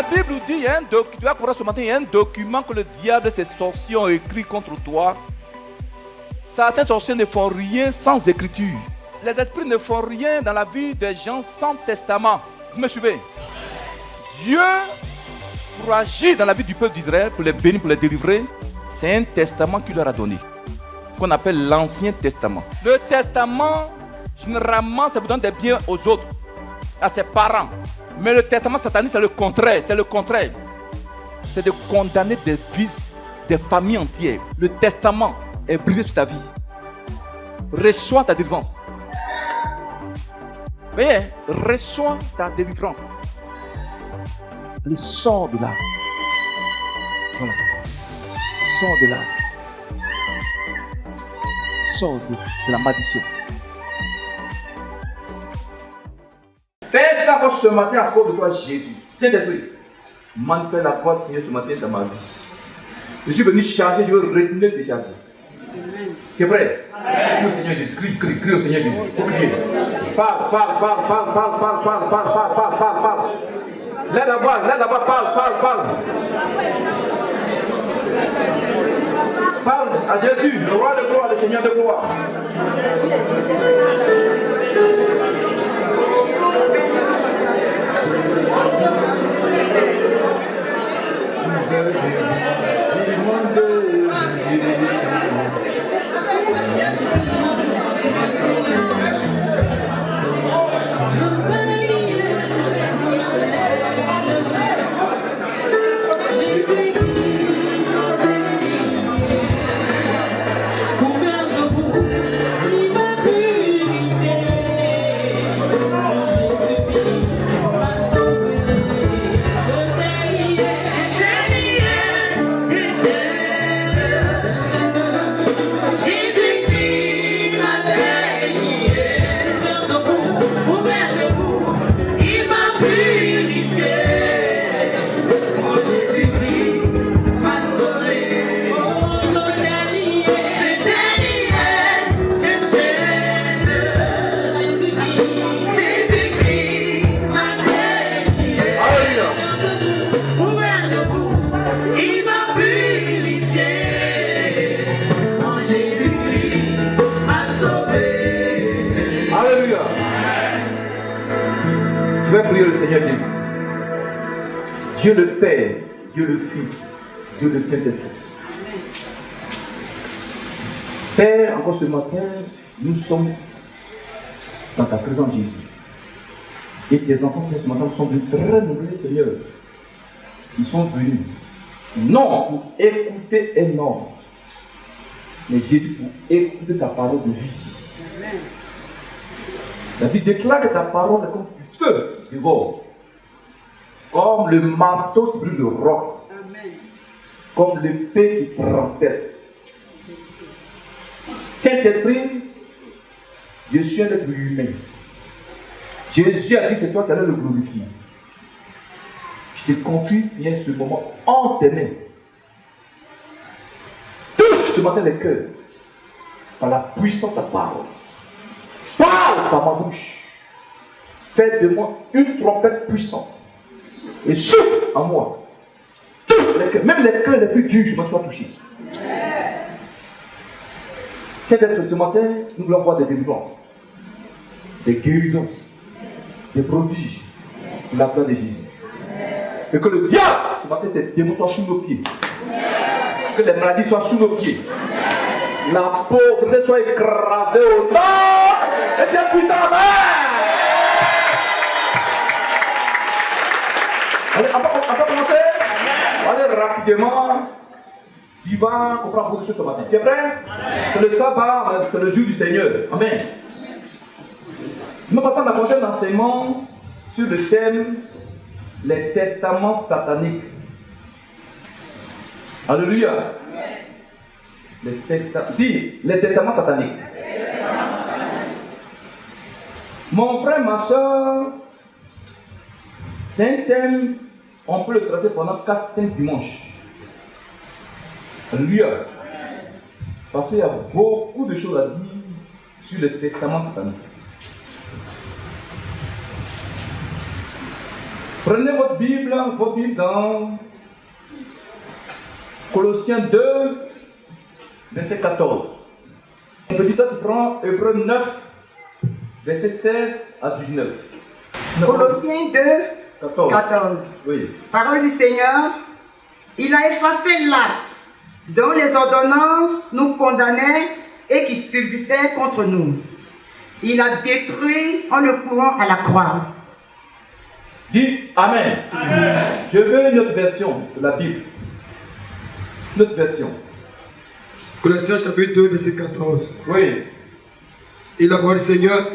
La Bible dit, il y a un document, tu vas comprendre ce matin, il y a un document que le diable et ses sorciers ont écrit contre toi. Certains sorciers ne font rien sans écriture. Les esprits ne font rien dans la vie des gens sans testament. Vous me suivez? Dieu, pour agir dans la vie du peuple d'Israël, pour les bénir, pour les délivrer, c'est un testament qu'il leur a donné, qu'on appelle l'Ancien Testament. Le testament, généralement, ça vous donne des biens aux autres, à ses parents. Mais le testament satanique, c'est le contraire. C'est le contraire. C'est de condamner des vies, des familles entières. Le testament est brisé sur ta vie. Reçois ta délivrance. Vous voyez, reçois ta délivrance. Le sort de là. Voilà. Sors de là. Sors de la malédiction. Père, je t'accorde ce matin à cause de toi, Jésus. Saint-Esprit, manifeste la voix du Seigneur ce matin dans ma vie. Je suis venu charger, je veux retourner décharger. Tu es prêt? Crie au Seigneur Jésus, crie au Seigneur Jésus. Faut crier. Parle. Lève la voix, parle. Parle à Jésus, le roi de gloire, le Seigneur de gloire. Je vais prier le Seigneur Jésus. Dieu le Père, Dieu le Fils, Dieu le Saint-Esprit. Père, encore ce matin, nous sommes dans ta présence, Jésus. Et tes enfants, ce matin, sont venus très nombreux, Seigneur. Ils sont venus, non pour écouter un homme, mais Jésus pour écouter ta parole de vie. Amen. La Bible déclare que ta parole est comme du feu dévore, comme le marteau qui brûle le roc, amen, comme l'épée qui transperce. Saint-Esprit, je suis un être humain. Jésus a dit, c'est toi qui allais le glorifier. Je te confie, Seigneur, ce moment en tes mains. Touche ce matin les cœurs par la puissance de ta parole. Parle par ma bouche. Fais de moi une trompette puissante. Et souffle en moi. Touche les cœurs. Même les cœurs les plus durs, je m'en sois touché. Saint-Esprit, ce matin, nous voulons voir des délivrances, des guérisons, des prodiges pour la gloire de Jésus. Et que le diable, ce matin, ces démons soient sous nos pieds. Que les maladies soient sous nos pieds. La pauvreté soit écrasée au nom et bien puissant. Allez, on va commencer. Allez, rapidement. Tu vas comprendre beaucoup de choses ce matin. Tu es prêt? C'est le sabbat, c'est le jour du Seigneur. Amen. Nous passons à la prochaine enseignement sur le thème les testaments sataniques. Alléluia. Dis, les testaments sataniques. Mon frère, ma soeur, c'est un thème, on peut le traiter pendant 4-5 dimanches. Alléluia. Parce qu'il y a beaucoup de choses à dire sur les testaments sataniques. Prenez votre Bible dans Colossiens 2, verset 14. Petit toi, tu prends Hébreux 9, verset 16 à 19. Colossiens 2, 14. Oui. Parole du Seigneur. Il a effacé l'acte dont les ordonnances nous condamnaient et qui subsistait contre nous. Il a détruit en le courant à la croix. Dis Amen. Amen. Je veux une autre version de la Bible. Une autre version. Colossiens chapitre 2, verset 14. Oui. Et la parole du Seigneur,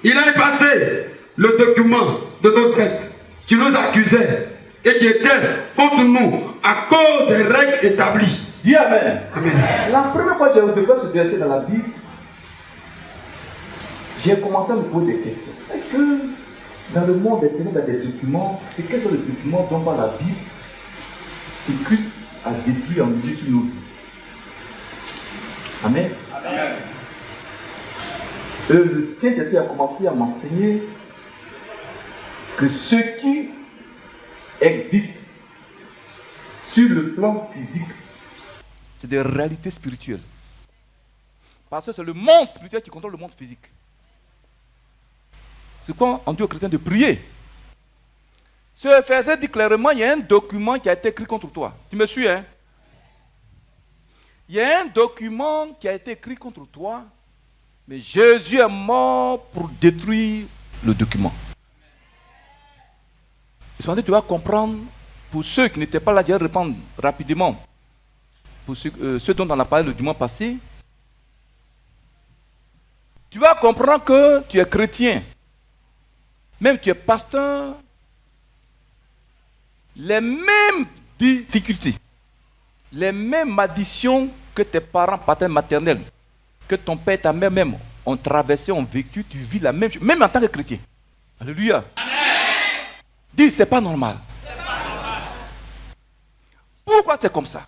il a effacé le document de nos dettes qui nous accusait et qui était contre nous à cause des règles établies. Dis Amen. Amen. La première fois que j'ai découvert ce verset dans la Bible, j'ai commencé à me poser des questions. Est-ce que dans le monde des ténèbres, il y a des documents, c'est quels sont les documents dont par la Bible que Christ a détruit en milieu sur nos vies? Amen. Amen. Le Saint-Esprit a commencé à m'enseigner que ce qui existe sur le plan physique, c'est des réalités spirituelles. Parce que c'est le monde spirituel qui contrôle le monde physique. C'est quoi on dit aux chrétiens de prier. Ce verset dit clairement, il y a un document qui a été écrit contre toi. Tu me suis, hein? Il y a un document qui a été écrit contre toi, mais Jésus est mort pour détruire le document. Et cependant, tu vas comprendre, pour ceux qui n'étaient pas là, je vais répondre rapidement. Pour ceux dont on a parlé le dimanche passé, tu vas comprendre que tu es chrétien, même tu es pasteur, les mêmes difficultés, les mêmes additions que tes parents paternels maternels, que ton père et ta mère même ont traversé, ont vécu, tu vis la même chose, même en tant que chrétien. Alléluia. Dis, c'est pas normal. C'est pas normal. Pourquoi c'est comme ça?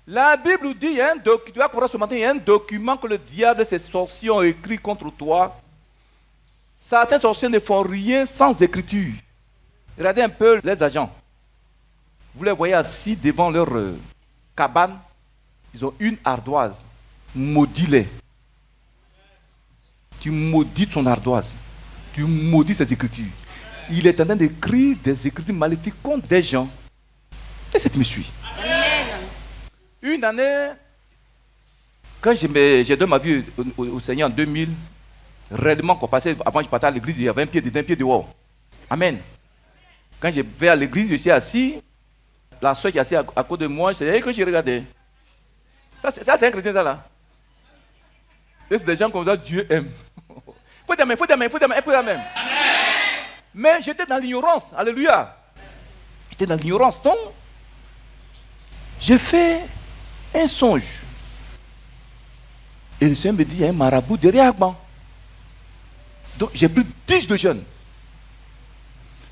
La Bible dit, tu vas comprendre ce matin, il y a un document que le diable et ses sorciers ont écrit contre toi. Certains sorciers ne font rien sans écriture. Regardez un peu les agents. Vous les voyez assis devant leur cabane. Ils ont une ardoise. Maudis-les. Tu maudis son ardoise. Tu maudis ses écritures. Il est en train d'écrire des écritures maléfiques contre des gens. Et ça te me suit. Une année, quand j'ai donné ma vie au Seigneur en 2000, réellement, avant je partais à l'église, il y avait un pied dedans, un pied dehors. Amen. Quand je vais à l'église, je suis assis. La soeur qui est assise à côté de moi, c'est que je regardais. Ça c'est un chrétien, ça là. Et c'est des gens comme ça, Dieu aime. Faut des mains. Mais j'étais dans l'ignorance. Alléluia. J'étais dans l'ignorance. Donc, j'ai fait un songe. Et le Seigneur me dit, il y a un marabout derrière moi. Donc, j'ai pris 10 de jeunes.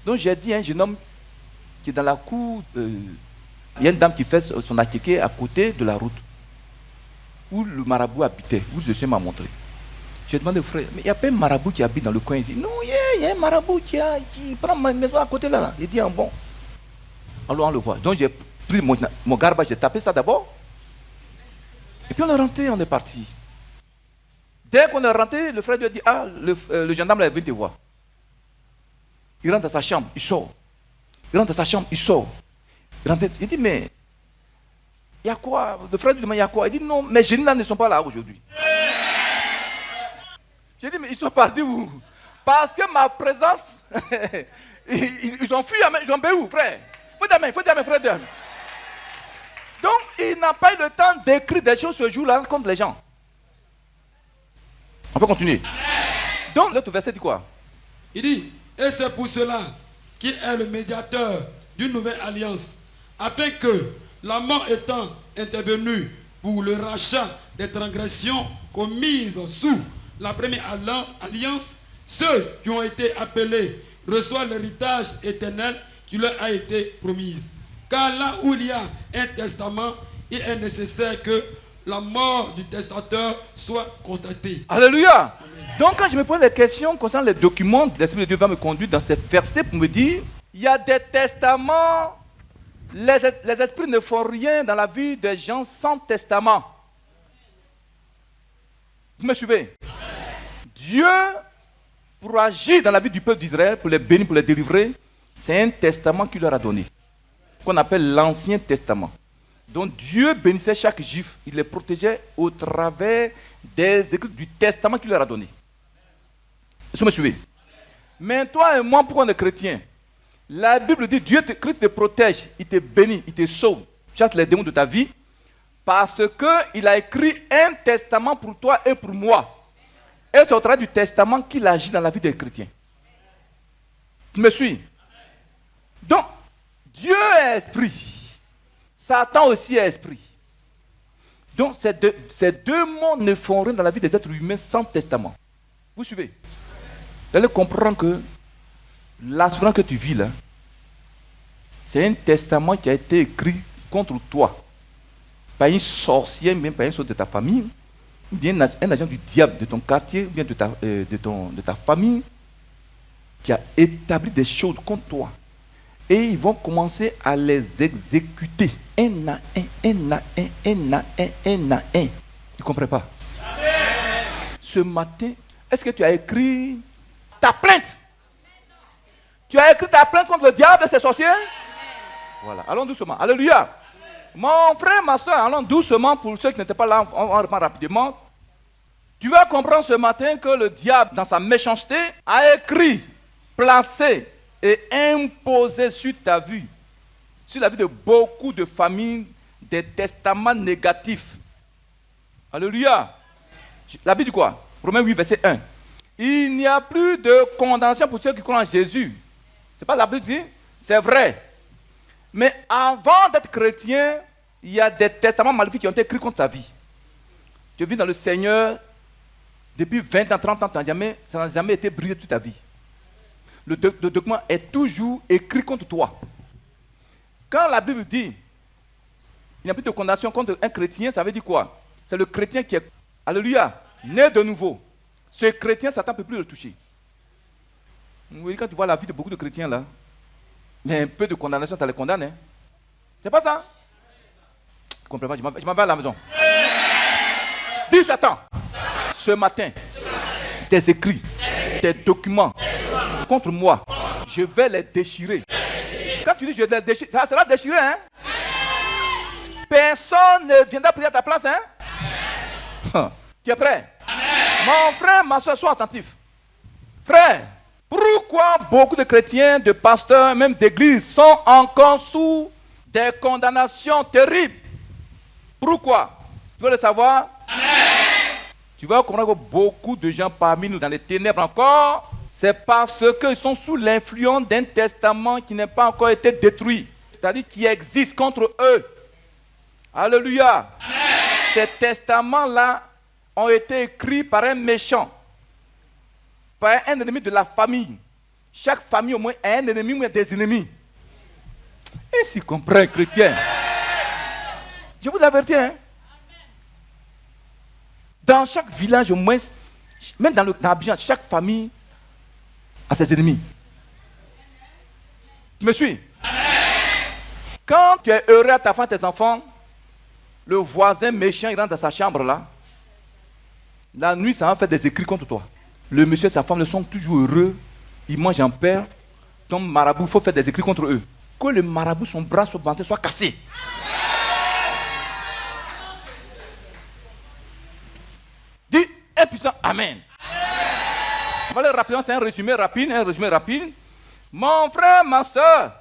Donc, j'ai dit à un jeune homme qui est dans la cour, il y a une dame qui fait son attiqué à côté de la route, où le marabout habitait, où le Seigneur m'a montré. J'ai demandé au frère, mais il n'y a pas un marabout qui habite dans le coin ici? Non, il y a un marabout qui prend ma maison à côté là. Il dit, bon. Alors on le voit. Donc j'ai pris mon garbage, j'ai tapé ça d'abord. Et puis on est rentré, on est parti. Dès qu'on est rentré, le frère lui a dit, le gendarme là, il vient te voir. Il rentre dans sa chambre, il sort. Il rentre dans sa chambre, il sort. Il dit, mais il y a quoi? Le frère lui demande, il y a quoi? Il dit, non, mes génies là ne sont pas là aujourd'hui. J'ai dit, mais ils sont partis où? Parce que ma présence, ils ont fui, ils ont où, frère? Faut des mains, frère. Donc, il n'a pas eu le temps d'écrire des choses ce jour-là contre les gens. On peut continuer. Donc, l'autre verset dit quoi? Il dit, et c'est pour cela qu'il est le médiateur d'une nouvelle alliance, afin que, la mort étant intervenue pour le rachat des transgressions commises sous la première alliance, ceux qui ont été appelés reçoivent l'héritage éternel qui leur a été promis. Car là où il y a un testament, il est nécessaire que la mort du testateur soit constatée. Alléluia. Amen. Donc quand je me pose des questions concernant les documents, l'Esprit de Dieu va me conduire dans ces versets pour me dire, Il y a des testaments. Les esprits ne font rien dans la vie des gens sans testament. Vous me suivez? Dieu, pour agir dans la vie du peuple d'Israël, pour les bénir, pour les délivrer, c'est un testament qu'il leur a donné, qu'on appelle l'Ancien Testament. Donc Dieu bénissait chaque juif, il les protégeait au travers des écrits du testament qu'il leur a donné. Est-ce que vous me suivez? Mais toi et moi, pourquoi on est chrétiens? La Bible dit, Christ te protège, il te bénit, il te sauve, chasse les démons de ta vie, parce qu'il a écrit un testament pour toi et pour moi. Et c'est au travers du testament qu'il agit dans la vie des chrétiens. Tu me suis? Donc, Dieu est esprit. Satan aussi est esprit. Donc, ces deux mondes ne font rien dans la vie des êtres humains sans testament. Vous suivez? Vous allez comprendre que l'assurance que tu vis là, c'est un testament qui a été écrit contre toi. Par une sorcière, même par un sort de ta famille, ou bien un agent du diable de ton quartier, ou bien de ta famille, qui a établi des choses contre toi. Et ils vont commencer à les exécuter. Un à un. Tu ne comprends pas? Amen. Ce matin, est-ce que tu as écrit ta plainte? Tu as écrit ta plainte contre le diable et ses sorciers? Voilà, allons doucement. Alléluia. Mon frère, ma soeur, allons doucement pour ceux qui n'étaient pas là, on reprend rapidement. Tu vas comprendre ce matin que le diable, dans sa méchanceté, a écrit, placé et imposé sur ta vie, sur la vie de beaucoup de familles, des testaments négatifs. Alléluia. La Bible dit quoi? Romains 8, verset 1. Il n'y a plus de condamnation pour ceux qui croient en Jésus. C'est pas la Bible qui dit? C'est vrai. Mais avant d'être chrétien, il y a des testaments maléfiques qui ont été écrits contre ta vie. Tu vis dans le Seigneur depuis 20 ans, 30 ans, ça n'a jamais été brisé toute ta vie. Le document est toujours écrit contre toi. Quand la Bible dit il n'y a plus de condamnation contre un chrétien, ça veut dire quoi? C'est le chrétien qui est, alléluia, né de nouveau. Ce chrétien, Satan ne peut plus le toucher. Oui, quand tu vois la vie de beaucoup de chrétiens là, mais un peu de condamnation, ça les condamne. Hein? C'est pas ça? Je comprends pas, je m'en vais à la maison. Dis Satan, ce matin, tes écrits, tes documents contre moi, je vais les déchirer. Quand tu dis je vais les déchirer, ça sera déchiré. Hein? Personne ne viendra prier à ta place. Hein? Tu es prêt? Mon frère, ma soeur, sois attentif. Frère, pourquoi beaucoup de chrétiens, de pasteurs, même d'églises sont encore sous des condamnations terribles? Pourquoi? Tu veux le savoir? Tu vas comprendre que beaucoup de gens parmi nous dans les ténèbres encore, c'est parce qu'ils sont sous l'influence d'un testament qui n'a pas encore été détruit. C'est-à-dire qui existe contre eux. Alléluia. Ces testaments-là ont été écrits par un méchant, par un ennemi de la famille. Chaque famille au moins a un ennemi ou des ennemis. Et s'il comprend, chrétien, je vous avertis, hein? Dans chaque village au moins, même dans l'Abidjan, chaque famille a ses ennemis. Tu me suis? Quand tu es heureux à ta femme et tes enfants, le voisin méchant, il rentre dans sa chambre là. La nuit, ça va faire des écrits contre toi. Le monsieur et sa femme ne sont toujours heureux. Ils mangent en paix. Ton marabout, il faut faire des écrits contre eux. Que le marabout, son bras, son banté soit cassé. Dis un puissant Amen. On va le rappeler, c'est un résumé rapide. Mon frère, ma soeur,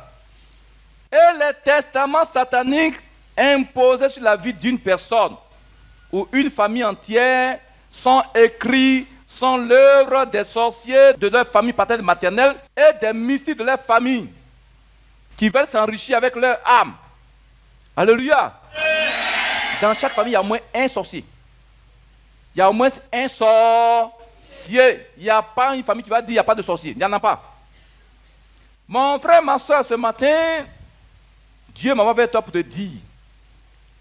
et les testaments sataniques imposés sur la vie d'une personne ou une famille entière sont écrits, sont l'œuvre des sorciers de leur famille paternelle et maternelle et des mystiques de leur famille qui veulent s'enrichir avec leur âme. Alléluia. Dans chaque famille, il y a au moins un sorcier. Il y a au moins un sorcier. Il n'y a pas une famille qui va dire qu'il n'y a pas de sorcier. Il n'y en a pas. Mon frère, ma soeur, ce matin, Dieu m'a envoyé vers toi pour te dire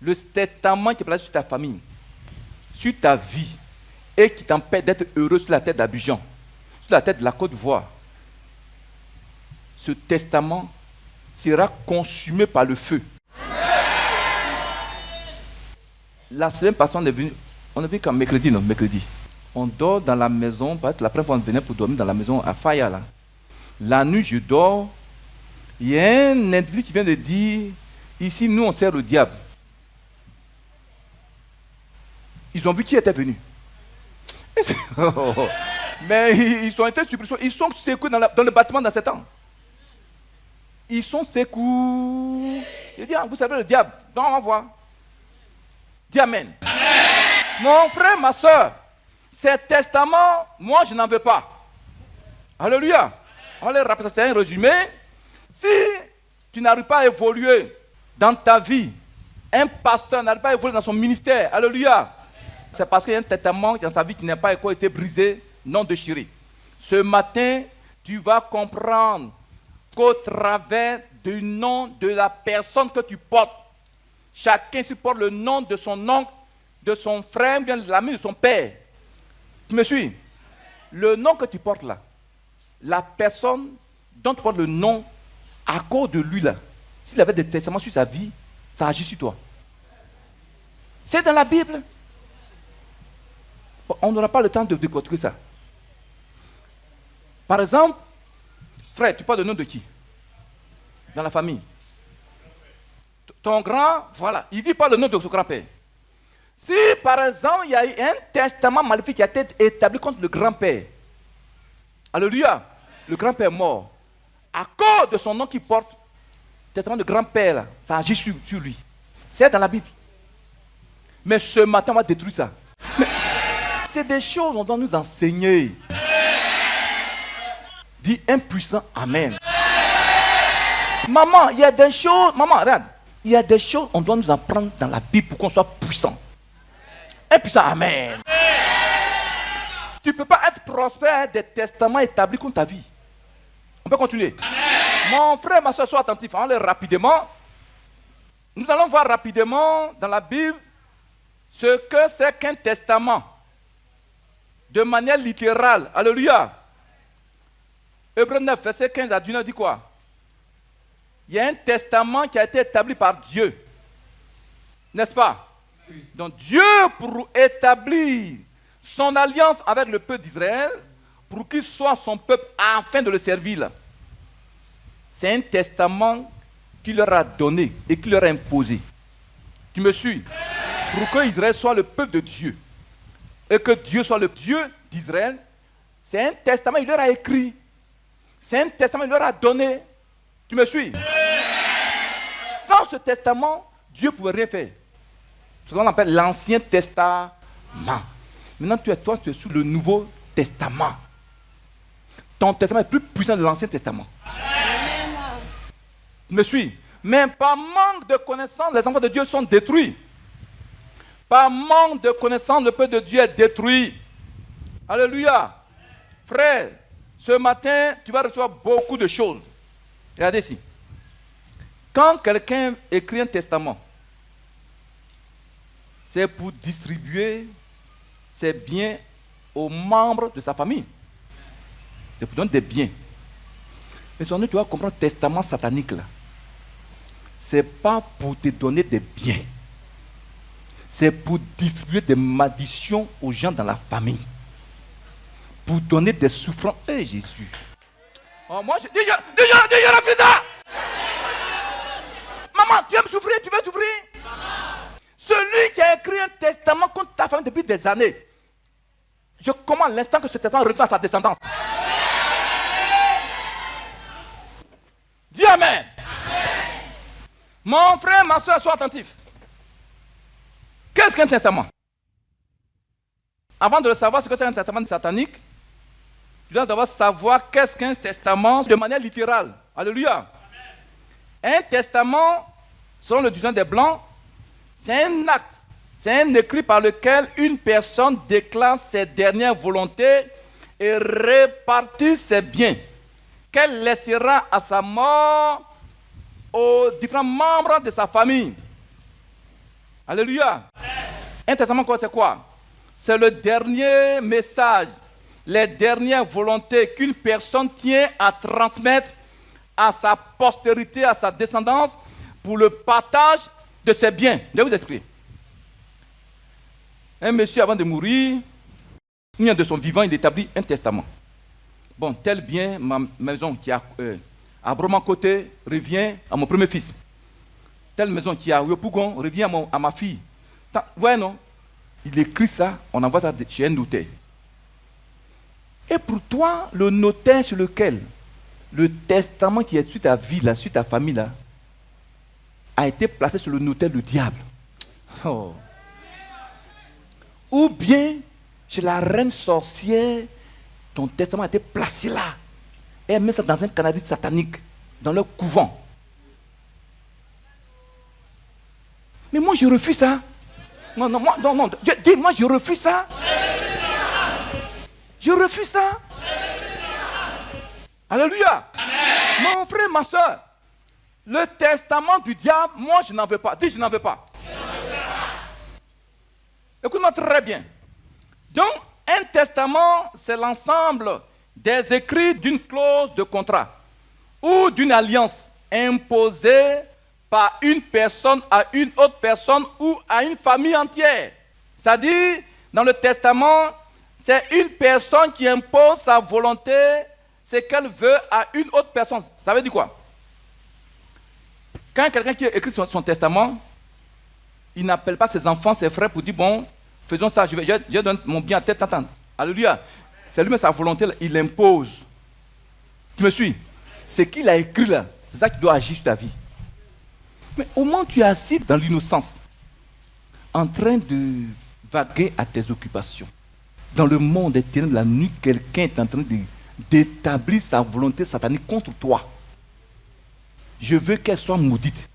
le testament qui est placé sur ta famille, sur ta vie, et qui t'empêche d'être heureux sur la tête d'Abidjan, sur la tête de la Côte d'Ivoire, ce testament sera consumé par le feu. La semaine passée, on est venu quand mercredi. On dort dans la maison, parce que la première fois on venait pour dormir dans la maison à Faya là. La nuit, je dors. Il y a un individu qui vient de dire, ici, nous, on sert le diable. Ils ont vu qui était venu. Mais ils ont été surpris. Ils sont secoués dans le bâtiment dans 7 ans. Ils sont secoués. Il dit, vous savez le diable. Donc, on va voir. Dis Amen. Mon frère, ma soeur, ces testaments, moi, je n'en veux pas. Alléluia. On les rappelle, c'est un résumé. Si tu n'arrives pas à évoluer dans ta vie, un pasteur n'arrive pas à évoluer dans son ministère, alléluia, c'est parce qu'il y a un testament dans sa vie qui n'a pas encore été brisé, non déchiré. Ce matin, tu vas comprendre qu'au travers du nom de la personne que tu portes, chacun supporte le nom de son oncle, de son frère, bien de l'ami de son père. Tu me suis? Le nom que tu portes là, la personne dont tu portes le nom, à cause de lui là, s'il avait des testaments sur sa vie, ça agit sur toi. C'est dans la Bible. On n'aura pas le temps de décortiquer ça. Par exemple, frère, tu parles le nom de qui? Dans la famille. Ton grand, voilà, il dit pas le nom de son grand-père. Si par exemple, il y a eu un testament maléfique qui a été établi contre le grand-père, alléluia, le grand-père est mort, à cause de son nom qu'il porte, le testament de grand-père, là, ça agit sur lui. C'est dans la Bible. Mais ce matin, on va détruire ça. Mais c'est des choses qu'on doit nous enseigner. Dis un puissant Amen. Maman, il y a des choses, maman, regarde, il y a des choses qu'on doit nous apprendre dans la Bible pour qu'on soit puissant. Un puissant Amen. Tu ne peux pas être prospère des testaments établis contre ta vie. On peut continuer. Mon frère, ma soeur, sois attentif. Allez rapidement. Nous allons voir rapidement dans la Bible ce que c'est qu'un testament. De manière littérale. Alléluia. Hébreux 9, verset 15 à 19 dit quoi? Il y a un testament qui a été établi par Dieu. N'est-ce pas? Donc Dieu, pour établir son alliance avec le peuple d'Israël, pour qu'il soit son peuple afin de le servir là. C'est un testament qu'il leur a donné et qu'il leur a imposé. Tu me suis? Pour que Israël soit le peuple de Dieu et que Dieu soit le Dieu d'Israël, c'est un testament qu'il leur a écrit. C'est un testament qu'il leur a donné. Tu me suis? Sans ce testament, Dieu ne pouvait rien faire. Ce qu'on appelle l'Ancien Testament. Maintenant, toi, tu es sous le Nouveau Testament. Ton testament est plus puissant que l'Ancien Testament. Tu me suis? Mais par manque de connaissance, les enfants de Dieu sont détruits. Par manque de connaissance, le peuple de Dieu est détruit. Alléluia. Frère, ce matin, tu vas recevoir beaucoup de choses. Regardez ici. Quand quelqu'un écrit un testament, c'est pour distribuer ses biens aux membres de sa famille. C'est pour donner des biens. Mais tu dois comprendre le testament satanique là. C'est pas pour te donner des biens. C'est pour distribuer des malédictions aux gens dans la famille. Pour donner des souffrances. Eh Jésus. Oh, moi, je dis, je refuse ça. Maman, tu aimes souffrir, tu veux souffrir? Celui qui a écrit un testament contre ta famille depuis des années, je commande l'instant que ce testament retourne à sa descendance. Dis Amen. Mon frère, ma soeur, sois attentif. Qu'est-ce qu'un testament? Avant de le savoir ce que c'est un testament satanique, tu dois d'abord savoir qu'est-ce qu'un testament de manière littérale. Alléluia. Un testament, selon le dictionnaire des Blancs, c'est un acte, c'est un écrit par lequel une personne déclare ses dernières volontés et répartit ses biens qu'elle laissera à sa mort aux différents membres de sa famille. Alléluia. Un testament, c'est quoi? C'est le dernier message, les dernières volontés qu'une personne tient à transmettre à sa postérité, à sa descendance, pour le partage de ses biens. Je vais vous expliquer. Un monsieur, avant de mourir, de son vivant, il établit un testament. Bon, tel bien, ma maison qui a à Broman-Côté revient à mon premier fils. Telle maison qui est à Yopougon revient à ma fille. Ouais, non? Il écrit ça, on envoie ça chez un notaire. Et pour toi, le notaire sur lequel le testament qui est sur ta vie, là, sur ta famille, là, a été placé sur le notaire, le diable. Oh. Ou bien, chez la reine sorcière, ton testament a été placé là. Et elle met ça dans un canadie satanique, dans leur couvent. Mais moi, je refuse ça. Non, dis-moi, je refuse ça. Je refuse ça. Alléluia. Amen. Mon frère, ma soeur, le testament du diable, moi, je n'en veux pas. Dis, je n'en veux pas. Écoute-moi très bien. Donc, un testament, c'est l'ensemble des écrits d'une clause de contrat ou d'une alliance imposée par une personne à une autre personne ou à une famille entière. C'est-à-dire, dans le testament, c'est une personne qui impose sa volonté, ce qu'elle veut à une autre personne. Ça veut dire quoi? Quand quelqu'un qui écrit son testament, il n'appelle pas ses enfants, ses frères pour dire, bon, faisons ça, je donne mon bien à tête entendre. Alléluia. C'est lui-même sa volonté, il impose. Tu me suis? Ce qu'il a écrit là, c'est ça qui doit agir sur ta vie. Mais au moment où tu es assis dans l'innocence, en train de vaguer à tes occupations, dans le monde des ténèbres, la nuit, quelqu'un est en train d'établir sa volonté satanique contre toi. Je veux qu'elle soit maudite.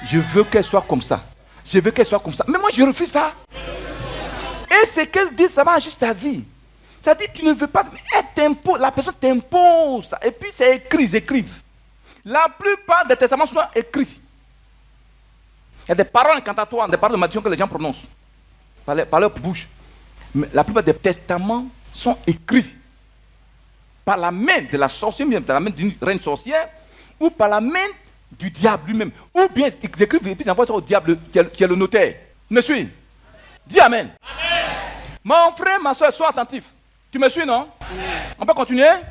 Je veux qu'elle soit comme ça. Je veux qu'elle soit comme ça. Mais moi, je refuse ça. Et ce qu'elle dit, ça va agir sur ta vie. Ça dit, tu ne veux pas, mais elle t'impose, la personne t'impose ça. Et puis, c'est écrit, ils écrivent. La plupart des testaments sont écrits. Il y a des paroles incantatoires, des paroles de malédiction que les gens prononcent par leur bouche. Mais la plupart des testaments sont écrits par la main de la sorcière, par la main d'une reine sorcière, ou par la main du diable lui-même. Ou bien ils écrivent et puis ils envoient ça au diable qui est le notaire. Me suis? Dis amen. Amen. Mon frère, ma soeur, sois attentif. Tu me suis, non? Amen. On peut continuer? Amen.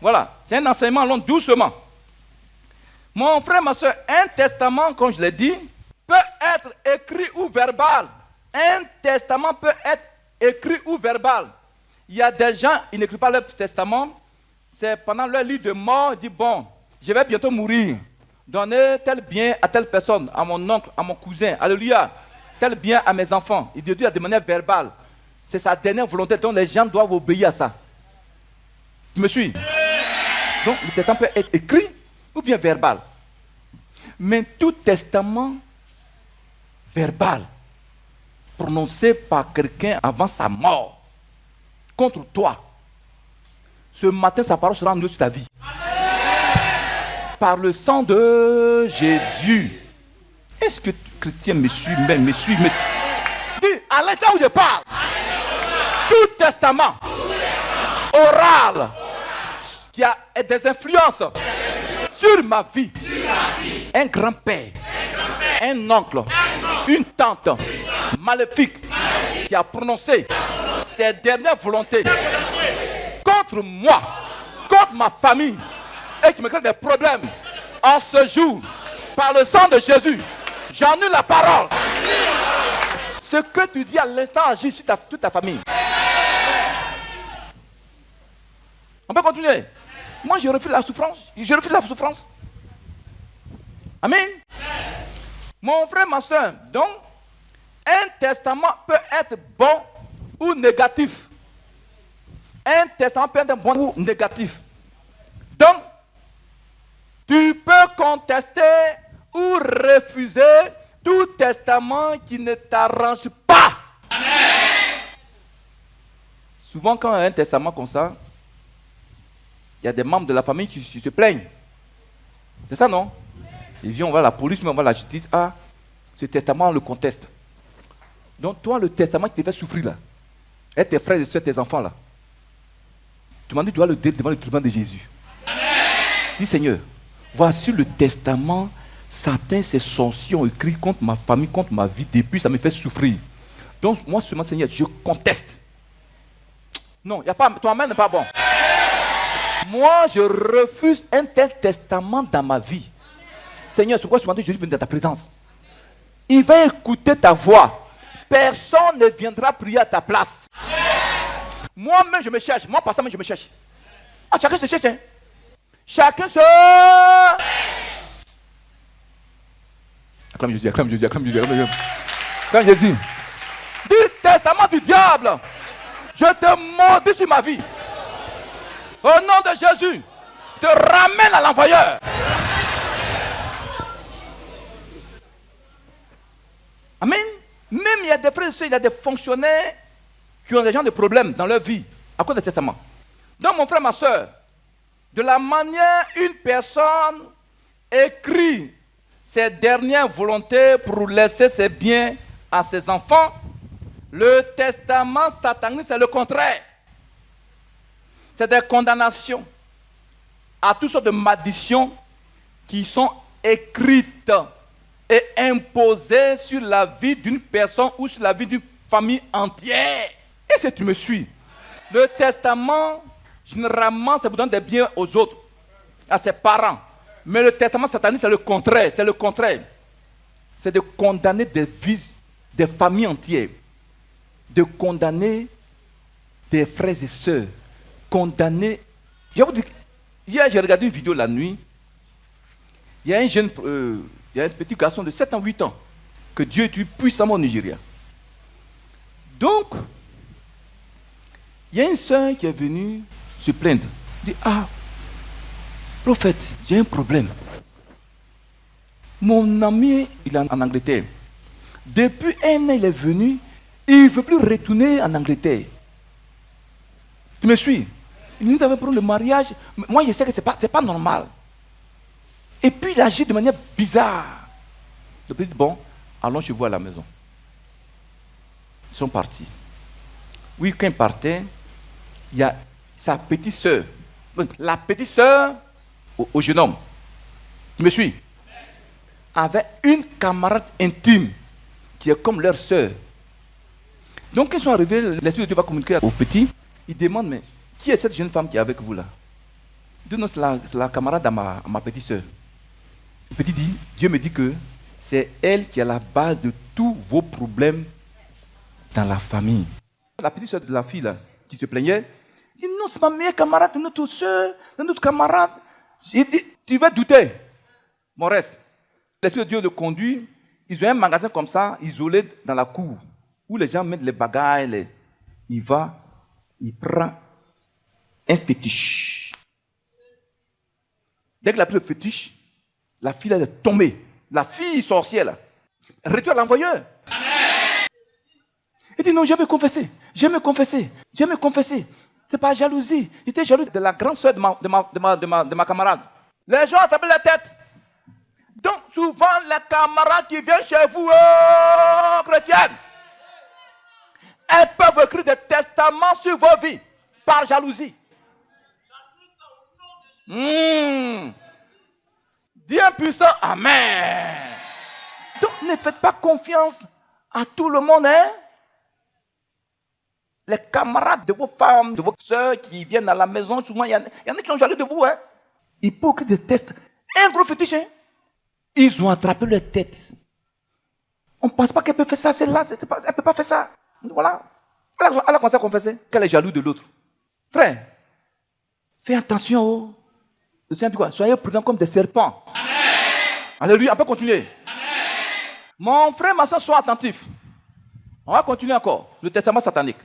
Voilà, c'est un enseignement long, doucement. Mon frère, ma soeur, un testament, comme je l'ai dit, peut être écrit ou verbal. Un testament peut être écrit ou verbal. Il y a des gens, ils n'écrivent pas leur testament. C'est pendant leur lit de mort, ils disent, bon, je vais bientôt mourir. Donner tel bien à telle personne, à mon oncle, à mon cousin, alléluia. Tel bien à mes enfants. Il dit de manière verbale. C'est sa dernière volonté, donc les gens doivent obéir à ça. Tu me suis? Donc le testament peut être écrit ou bien verbal. Mais tout testament verbal prononcé par quelqu'un avant sa mort contre toi, ce matin sa parole sera en sur ta vie. Par le sang de Jésus. Est-ce que chrétien me suit? Dis, à l'instant où je parle, tout testament oral qui a des influences sur ma vie, un grand-père, un oncle, une tante maléfique qui a prononcé ses dernières volontés contre moi, contre ma famille, et qui me crée des problèmes, en ce jour, par le sang de Jésus, j'annule la parole. Ce que tu dis à l'instant agit sur toute ta famille. On peut continuer. Moi, je refuse la souffrance. Je refuse la souffrance. Amen. Mon frère, ma soeur, donc, un testament peut être bon ou négatif. Un testament peut être bon ou négatif. Donc, tu peux contester ou refuser tout testament qui ne t'arrange pas. Amen. Souvent, quand il y a un testament comme ça, il y a des membres de la famille qui se plaignent. C'est ça, non? Ils viennent, on va à la police, mais on va à la justice. Ah, ce testament, on le conteste. Donc, toi, le testament qui te fait souffrir là, et tes frères et soeurs, tes enfants là, tu m'as dit, tu dois le dire devant le tribunal de Jésus. Dis, Seigneur, voici le testament. Certains, ces sorciers ont écrit contre ma famille, contre ma vie, depuis ça me fait souffrir. Donc, moi, seulement, Seigneur, je conteste. Non, y a pas, ton amen n'est pas bon. Moi, je refuse un tel testament dans ma vie. Seigneur, c'est pourquoi ce matin, je viens dans ta présence. Il va écouter ta voix. Personne ne viendra prier à ta place. Moi-même, je me cherche. Moi, par ça, je me cherche. Ah, chacun se cherche. Hein. Chacun se... Acclame Jésus, acclame Jésus, acclame Jésus, acclame Jésus. Acclame Jésus. Du testament du diable, je te maudis sur ma vie. Au nom de Jésus, je te ramène à l'envoyeur. Amen. Même il y a des frères et sœurs, il y a des fonctionnaires qui ont des gens de problèmes dans leur vie à cause du testament. Donc mon frère, ma soeur, de la manière une personne écrit ses dernières volontés pour laisser ses biens à ses enfants, le testament satanique, c'est le contraire. C'est des condamnations à toutes sortes de malédictions qui sont écrites et imposées sur la vie d'une personne ou sur la vie d'une famille entière. Et si tu me suis, le testament, généralement, ça vous donne des biens aux autres, à ses parents. Mais le testament satanique, c'est le contraire. C'est le contraire. C'est de condamner des vies, des familles entières. De condamner des frères et sœurs. Condamner. Je vous dis, hier, j'ai regardé une vidéo la nuit. Il y a un jeune, il y a un petit garçon de 7 ans, 8 ans, que Dieu tue puissamment au Nigeria. Donc, il y a une sœur qui est venue se plaindre. Elle dit, ah, prophète, j'ai un problème. Mon ami, il est en Angleterre. Depuis un an, il est venu, il ne veut plus retourner en Angleterre. Tu me suis? Il nous avait parlé de mariage. Moi, je sais que ce n'est pas normal. Et puis, il agit de manière bizarre. Je lui ai dit, bon, allons chez vous à la maison. Ils sont partis. Oui, quand ils partaient, il y a sa petite sœur. La petite sœur au jeune homme. Tu me suis? Avait une camarade intime qui est comme leur sœur. Donc, quand ils sont arrivés, l'Esprit de Dieu va communiquer au petit. Il demande, mais qui est cette jeune femme qui est avec vous là? Il dit, non, c'est la camarade à ma petite sœur. Le petit dit, Dieu me dit que c'est elle qui est à la base de tous vos problèmes dans la famille. La petite sœur de la fille là, qui se plaignait, il dit, non, c'est ma meilleure camarade, notre sœur, notre camarade. Il dit, tu vas douter. Mon reste, l'Esprit de Dieu le conduit. Ils ont un magasin comme ça, isolé dans la cour, où les gens mettent les bagages. Il va, il prend un fétiche. Dès qu'il a pris le fétiche, la fille elle est tombée. La fille sorcière là. Retourne à l'envoyeur. Il dit non, je vais me confesser. Je vais me confesser. Je vais me confesser. C'est pas jalousie. J'étais jaloux de la grande soeur de ma camarade. Les gens attrapent la tête. Donc souvent les camarades qui viennent chez vous, chrétiennes, elles peuvent écrire des testaments sur vos vies par jalousie. Dieu puissant, amen. Donc ne faites pas confiance à tout le monde, hein. Les camarades de vos femmes, de vos soeurs qui viennent à la maison, souvent il y en a qui sont jaloux de vous, hein. Ils peuvent écrire des tests. Un gros fétiche, hein. Ils ont attrapé leur tête. On ne pense pas qu'elle peut faire ça, celle-là, elle ne peut pas faire ça. Voilà. Elle a commencé à confesser qu'elle est jalouse de l'autre. Frère, fais attention. Le Seigneur dit quoi? Soyez prudents comme des serpents. Alléluia, on peut continuer. Mon frère, ma soeur, sois attentif. On va continuer encore. Le testament satanique.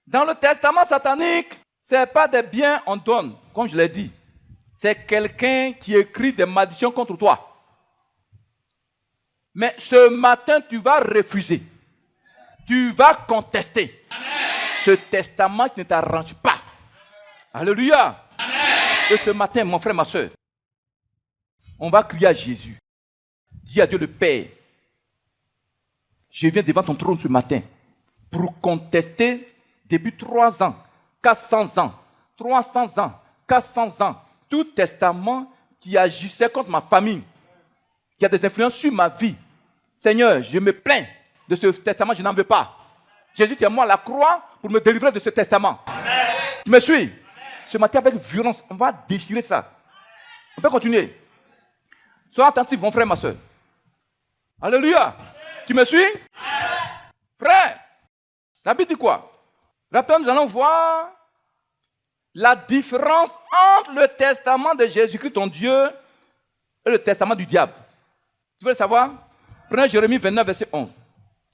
Dans le testament satanique, ce n'est pas des biens qu'on donne, comme je l'ai dit. C'est quelqu'un qui écrit des malédictions contre toi. Mais ce matin, tu vas refuser. Tu vas contester. Ce testament qui ne t'arrange pas. Alléluia. Et ce matin, mon frère, ma soeur, on va crier à Jésus. Dis à Dieu le Père, je viens devant ton trône ce matin pour contester depuis 3 ans, 400 ans, 300 ans, 400 ans, tout testament qui agissait contre ma famille, qui a des influences sur ma vie. Seigneur, je me plains de ce testament, je n'en veux pas. Jésus, tu es mort à la croix pour me délivrer de ce testament. Amen. Tu me suis? Amen. Ce matin, avec violence, on va déchirer ça. On peut continuer. Sois attentif, mon frère, ma soeur. Alléluia. Amen. Tu me suis? Amen. Frère, la Bible dit quoi? Rappelons, nous allons voir la différence entre le testament de Jésus-Christ, ton Dieu, et le testament du diable. Tu veux le savoir? Prenez Jérémie 29, verset 11.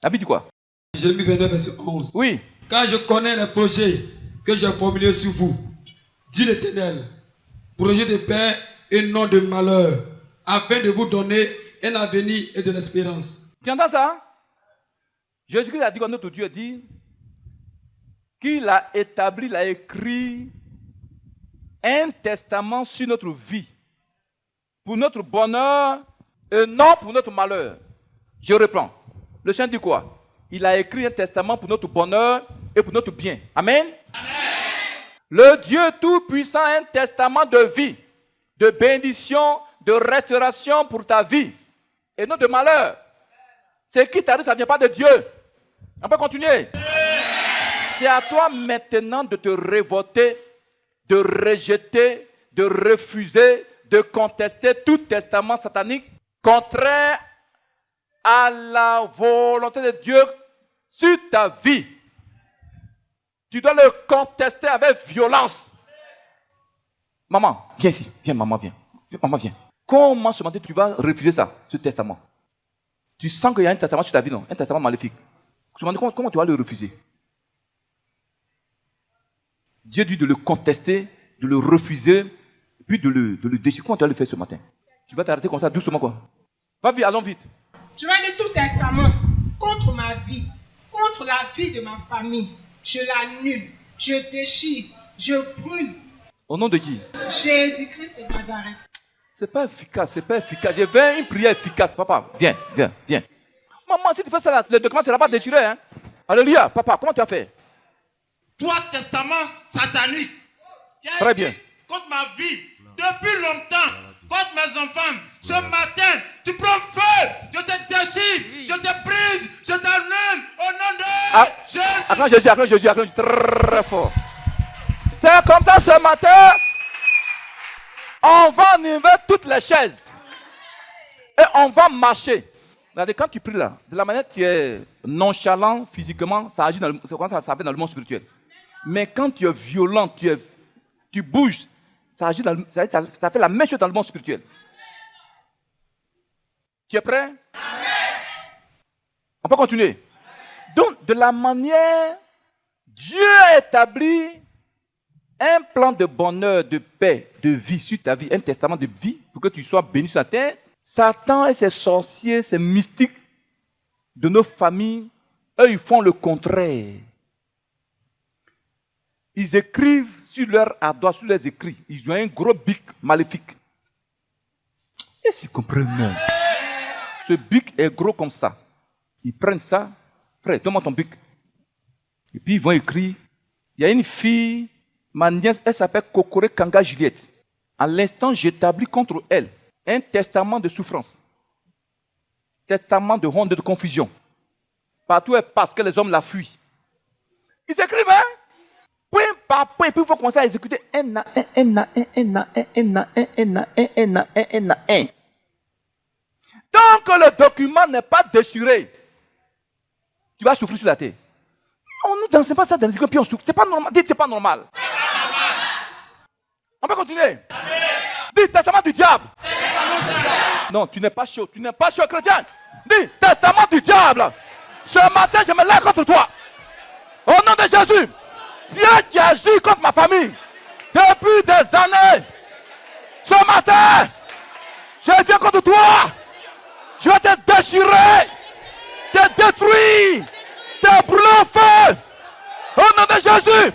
La Bible dit quoi? Jérémie 29, verset 11. Oui. Car je connais les projets que j'ai formulés sur vous, dit l'Éternel, projet de paix et non de malheur, afin de vous donner un avenir et de l'espérance. Tu entends ça? Jésus-Christ a dit, quand notre Dieu dit, qu'il a établi, il a écrit un testament sur notre vie, pour notre bonheur et non pour notre malheur. Je reprends. Le Seigneur dit quoi? Il a écrit un testament pour notre bonheur et pour notre bien. Amen. Amen. Le Dieu Tout-Puissant a un testament de vie, de bénédiction, de restauration pour ta vie et non de malheur. Ce qui t'arrive, ça ne vient pas de Dieu. On peut continuer. C'est à toi maintenant de te révolter, de rejeter, de refuser, de contester tout testament satanique contraire à la volonté de Dieu sur ta vie. Tu dois le contester avec violence. Maman, viens ici. Viens, maman, viens. Maman, viens. Comment ce matin tu vas refuser ça, ce testament? Tu sens qu'il y a un testament sur ta vie, non? Un testament maléfique. Comment tu vas le refuser? Dieu dit de le contester, de le refuser, puis de le déchirer. Comment tu vas le faire ce matin? Tu vas t'arrêter comme ça, doucement, quoi. Va vite, allons vite. Je vais dire tout testament contre ma vie, contre la vie de ma famille. Je l'annule, je déchire, je brûle. Au nom de qui? Jésus-Christ de Nazareth. C'est pas efficace, c'est pas efficace. Je veux une prière efficace. Papa, viens, viens, viens. Maman, si tu fais ça, là, le document ne sera pas déchiré. Hein? Alléluia. Papa, comment tu as fait? Toi, testament satanique, qui a Très été bien. contre ma vie depuis longtemps, contre mes enfants, ce matin, tu prends feu, je te déchire, je te brise, je t'annule au nom de Jésus. Acclame Jésus, acclame Jésus, acclame Jésus, très fort. C'est comme ça ce matin, on va enlever toutes les chaises et on va marcher. Regardez, quand tu pries là, de la manière que tu es nonchalant physiquement, ça agit ça fait dans le monde spirituel. Mais quand tu es violent, tu bouges, ça agit ça fait la même chose dans le monde spirituel. Tu es prêt? On peut continuer. Donc, de la manière, Dieu a établi un plan de bonheur, de paix, de vie sur ta vie, un testament de vie pour que tu sois béni sur la terre. Satan et ses sorciers, ses mystiques de nos familles, eux, ils font le contraire. Ils écrivent sur leur ardoise, sur leurs écrits. Ils ont un gros bic maléfique. Et s'ils comprennent, ce bic est gros comme ça. Ils prennent ça. Frère, donne-moi ton bic. Et puis ils vont écrire. Il y a une fille, ma nièce, elle s'appelle Kokore Kanga Juliette. À l'instant, j'établis contre elle un testament de souffrance. Testament de honte et de confusion. Partout elle passe, que les hommes la fuient. Ils écrivent, hein? Point par point, puis ils vont commencer à exécuter un à un. Tant que le document n'est pas déchiré, tu vas souffrir sur la terre. On ne danse pas ça dans les écoles, puis on souffre. C'est pas normal. Dites, c'est pas normal. C'est pas normal. On peut continuer. Dis, testament du diable. Non, tu n'es pas chaud. Tu n'es pas chaud, chrétien. Dis, testament du diable. Ce matin, je me lève contre toi. Au nom de Jésus. Dieu qui agit contre ma famille depuis des années. Ce matin, je viens contre toi. Je vais te déchirer, te détruire, te brûler au feu. Au nom de Jésus.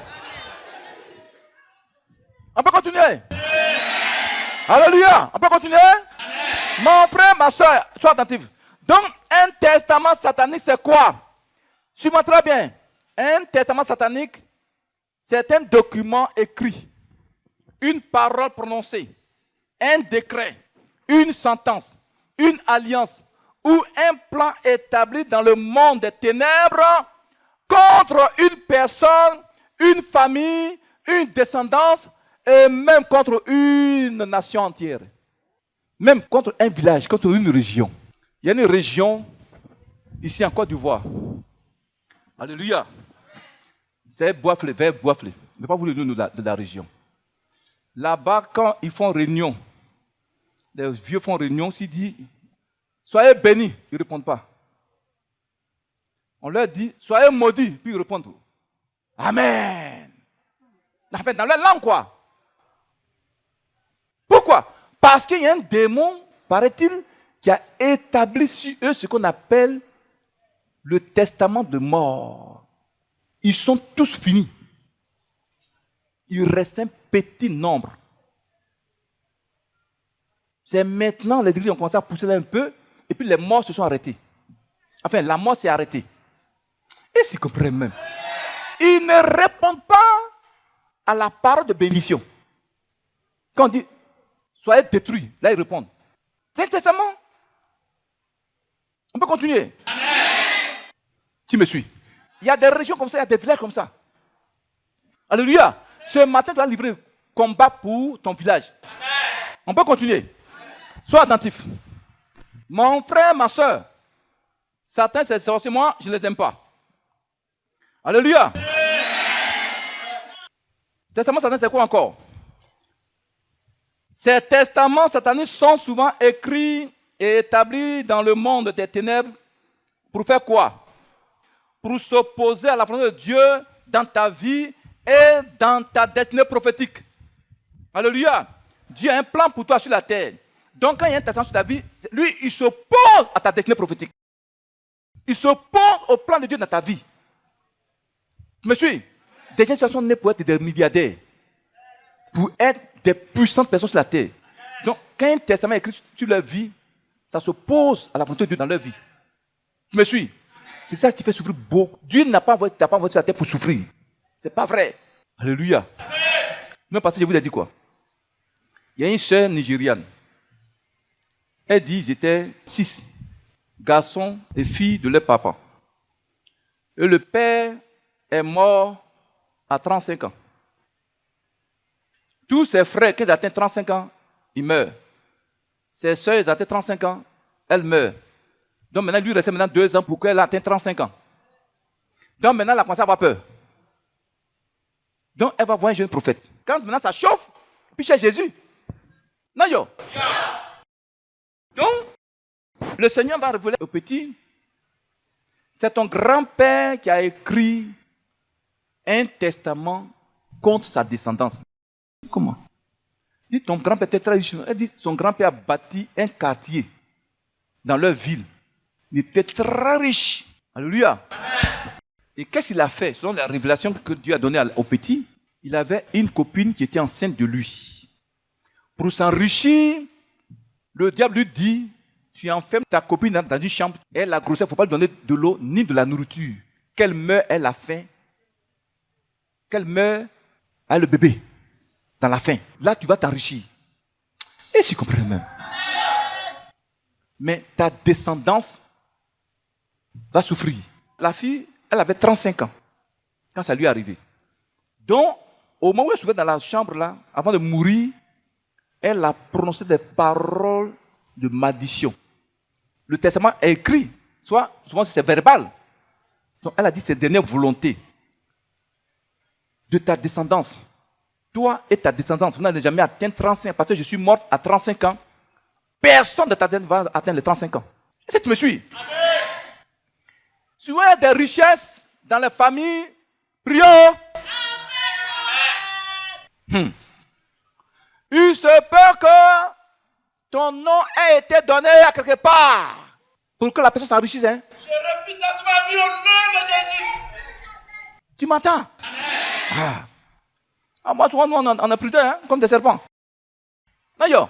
On peut continuer. Alléluia. On peut continuer. Mon frère, ma soeur, sois attentif. Donc, un testament satanique, c'est quoi? Suis-moi très bien. Un testament satanique, c'est un document écrit, une parole prononcée, un décret, une sentence, une alliance ou un plan établi dans le monde des ténèbres contre une personne, une famille, une descendance et même contre une nation entière. Même contre un village, contre une région. Il y a une région ici en Côte d'Ivoire. Alléluia. C'est Boiflé, vers Boiflé. Je ne vais pas vous le nom de la région. Là-bas, quand ils font réunion, les vieux font réunion, s'ils disent soyez bénis, ils ne répondent pas. On leur dit soyez maudits, puis ils répondent Amen. Enfin, dans leur langue, quoi. Pourquoi? Parce qu'il y a un démon, paraît-il, qui a établi sur eux ce qu'on appelle le testament de mort. Ils sont tous finis. Il reste un petit nombre. C'est maintenant, les églises ont commencé à pousser là un peu, et puis les morts se sont arrêtés. Enfin, la mort s'est arrêtée. Et s'ils comprennent même, ils ne répondent pas à la parole de bénédiction. Quand on dit, soyez détruits, là ils répondent. C'est un testament. On peut continuer. Amen. Tu me suis. Il y a des régions comme ça, il y a des villages comme ça. Alléluia. Ce matin, tu vas livrer combat pour ton village. Amen. On peut continuer. Sois attentif. Mon frère, ma soeur, certains, c'est sorciers, moi, je ne les aime pas. Alléluia. Testament satanique, c'est quoi encore? Ces testaments sataniques sont souvent écrits et établis dans le monde des ténèbres pour faire quoi? Pour s'opposer à la volonté de Dieu dans ta vie et dans ta destinée prophétique. Alléluia. Dieu a un plan pour toi sur la terre. Donc quand il y a un testament sur ta vie, lui, il s'oppose à ta destinée prophétique. Il s'oppose au plan de Dieu dans ta vie. Tu me suis? Des gens sont nés pour être des milliardaires, pour être des puissantes personnes sur la terre. Donc, quand un testament est écrit sur leur vie, ça s'oppose à la volonté de Dieu dans leur vie. Tu me suis? C'est ça qui fait souffrir beaucoup. Dieu n'a pas envoyé sur la terre pour souffrir. C'est pas vrai. Alléluia. Non, parce que je vous ai dit quoi? Il y a une sœur nigériane. Elle dit qu'ils étaient 6 garçons et filles de leur papa. Et le père est mort à 35 ans. Tous ses frères, quand ils atteignent 35 ans, ils meurent. Ses soeurs, ils atteignent 35 ans, elles meurent. Donc maintenant, lui, il restait maintenant 2 ans pour qu'elle atteigne 35 ans. Donc maintenant, elle a commencé à avoir peur. Donc elle va voir un jeune prophète. Quand maintenant ça chauffe, puis chez Jésus. Non, yo. Donc, le Seigneur va révéler au petit, c'est ton grand-père qui a écrit un testament contre sa descendance. Comment? Il dit, ton grand-père était très riche. Elle dit, son grand-père a bâti un quartier dans leur ville. Il était très riche. Alléluia. Et qu'est-ce qu'il a fait? Selon la révélation que Dieu a donnée au petit, il avait une copine qui était enceinte de lui. Pour s'enrichir, le diable lui dit, tu enfermes ta copine dans une chambre, elle a grossesse, il ne faut pas lui donner de l'eau ni de la nourriture. Qu'elle meure, elle a faim. Qu'elle meure, elle a le bébé dans la faim. Là, tu vas t'enrichir. Et tu comprends même. Mais ta descendance va souffrir. La fille, elle avait 35 ans quand ça lui est arrivé. Donc, au moment où elle se trouvait dans la chambre, là, avant de mourir, elle a prononcé des paroles de malédiction. Le testament est écrit, souvent c'est verbal. Donc, elle a dit ses dernières volontés de ta descendance. Toi et ta descendance, vous n'allez jamais atteindre 35 ans, parce que je suis morte à 35 ans. Personne de ta descendance va atteindre les 35 ans. Est-ce que tu me suis? Si vous avez des richesses dans les familles, prions. Il se peut que ton nom ait été donné à quelque part pour que la personne s'enrichisse. Hein? Je refuse d'être ma vie au nom de Jésus. Tu m'entends? Moi, toi, nous, on a prudent, hein, comme des serpents. D'ailleurs,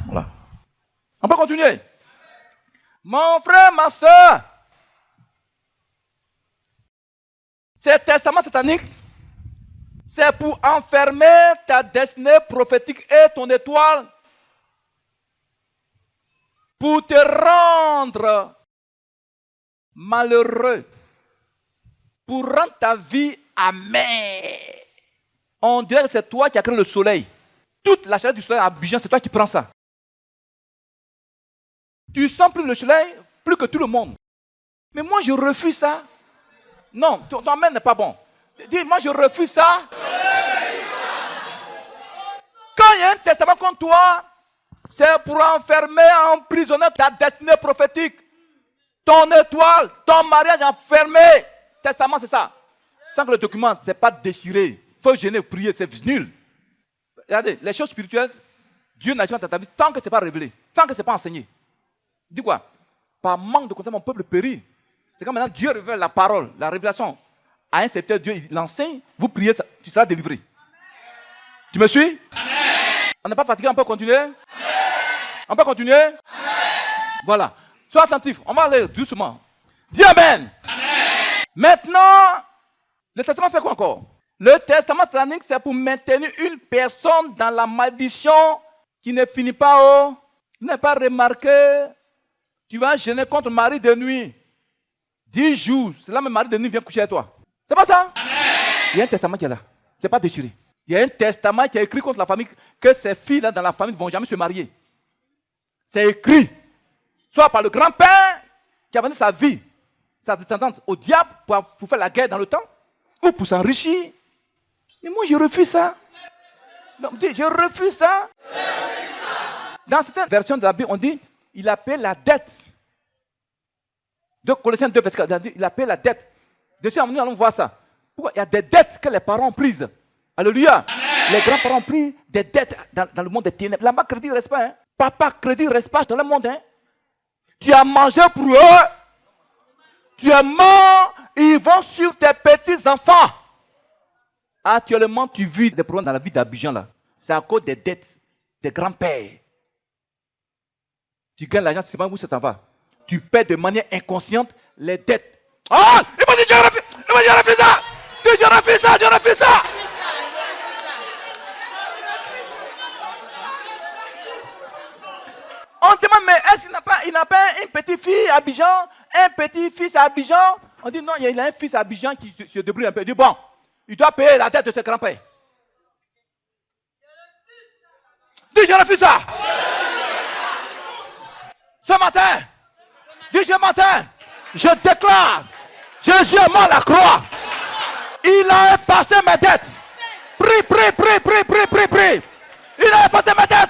voilà. On peut continuer. Mon frère, ma soeur, ces testaments sataniques, c'est pour enfermer ta destinée prophétique et ton étoile pour te rendre malheureux, pour rendre ta vie amère. On dirait que c'est toi qui as créé le soleil. Toute la chaleur du soleil à Abidjan, c'est toi qui prends ça. Tu sens plus le soleil, plus que tout le monde. Mais moi, je refuse ça. Non, ton main n'est pas bon. Dis, moi, je refuse ça. Quand il y a un testament contre toi, c'est pour enfermer, emprisonner ta destinée prophétique. Ton étoile, ton mariage enfermé. Testament, c'est ça. Sans que le document, ce n'est pas déchiré. Il faut gêner, prier, c'est nul. Regardez, les choses spirituelles, Dieu n'agit pas dans ta vie tant que ce n'est pas révélé, tant que ce n'est pas enseigné. Dis quoi? Par manque de contexte, mon peuple périt. C'est quand maintenant Dieu révèle la parole, la révélation. À un serviteur, Dieu l'enseigne, vous priez, tu seras délivré. Amen. Tu me suis? Amen. On n'est pas fatigué, on peut continuer? Amen. On peut continuer? Amen. Voilà. Sois attentif, on va aller doucement. Dis Amen. Amen. Maintenant, le testament fait quoi encore? Le testament satanique, c'est pour maintenir une personne dans la malédiction qui ne finit pas au... Vous n'avez pas remarqué? Tu vas gêner contre le mari de nuit. 10 jours, c'est là même mari de nuit vient coucher avec toi. C'est pas ça? Amen. Il y a un testament qui est là. C'est pas déchiré. Il y a un testament qui est écrit contre la famille que ces filles-là dans la famille ne vont jamais se marier. C'est écrit. Soit par le grand-père qui a vendu sa vie, sa descendante au diable pour faire la guerre dans le temps, ou pour s'enrichir. Mais moi, je refuse ça. Non, je refuse ça. Dans certaines versions de la Bible, on dit il a payé la dette. De Colossiens 2, verset 4, il a payé la dette. Dessus, nous allons voir ça. Pourquoi? Il y a des dettes que les parents ont prises. Alléluia. Amen. Les grands-parents ont pris des dettes dans le monde des ténèbres. Là-bas, crédit ne reste pas. Hein. Papa, crédit ne reste pas dans le monde. Hein. Tu as mangé pour eux. Tu es mort. Ils vont sur tes petits-enfants. Actuellement, tu vis des problèmes dans la vie d'Abidjan. Là. C'est à cause des dettes des grands-pères. Tu gagnes l'argent, tu ne sais pas où ça s'en va. Tu paies de manière inconsciente les dettes. Ah! Il m'a dit je refuse! Il m'a dit je refuse ça! Je refuse ça! Je refuse ça! On demande, mais est-ce qu'il n'a pas une petite fille à Abidjan? Un petit-fils à Abidjan? On dit non, il a un fils à Abidjan qui se débrouille un peu. Il dit bon, il doit payer la dette de ses grands-pères. Dis je refuse ça! Ce matin, je déclare, Jésus est mort à la croix. Il a effacé mes dettes. Prie. Il a effacé mes dettes.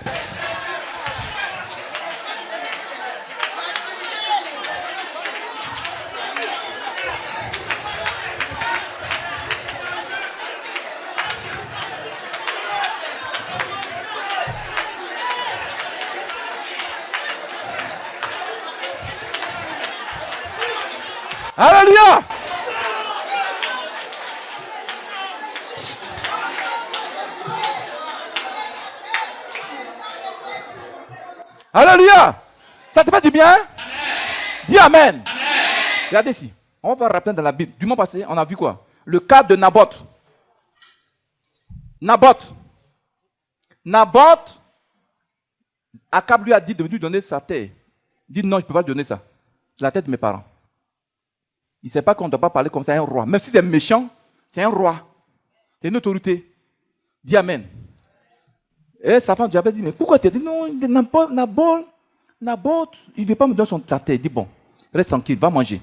Alléluia! Alléluia! Ça te fait du bien? Amen. Dis Amen. Amen. Regardez ici. On va rappeler dans la Bible. Du mois passé, on a vu quoi? Le cas de Naboth. Naboth, Akab lui a dit de lui donner sa terre. Il dit non, je ne peux pas lui donner ça. C'est la tête de mes parents. Il ne sait pas qu'on ne doit pas parler comme ça à un roi. Même si c'est méchant, c'est un roi. C'est une autorité. Dis Amen. Et sa femme Diabète dit, mais pourquoi tu as dit non, Naboth, il ne veut pas me donner sa terre. Il dit, bon, reste tranquille, va manger.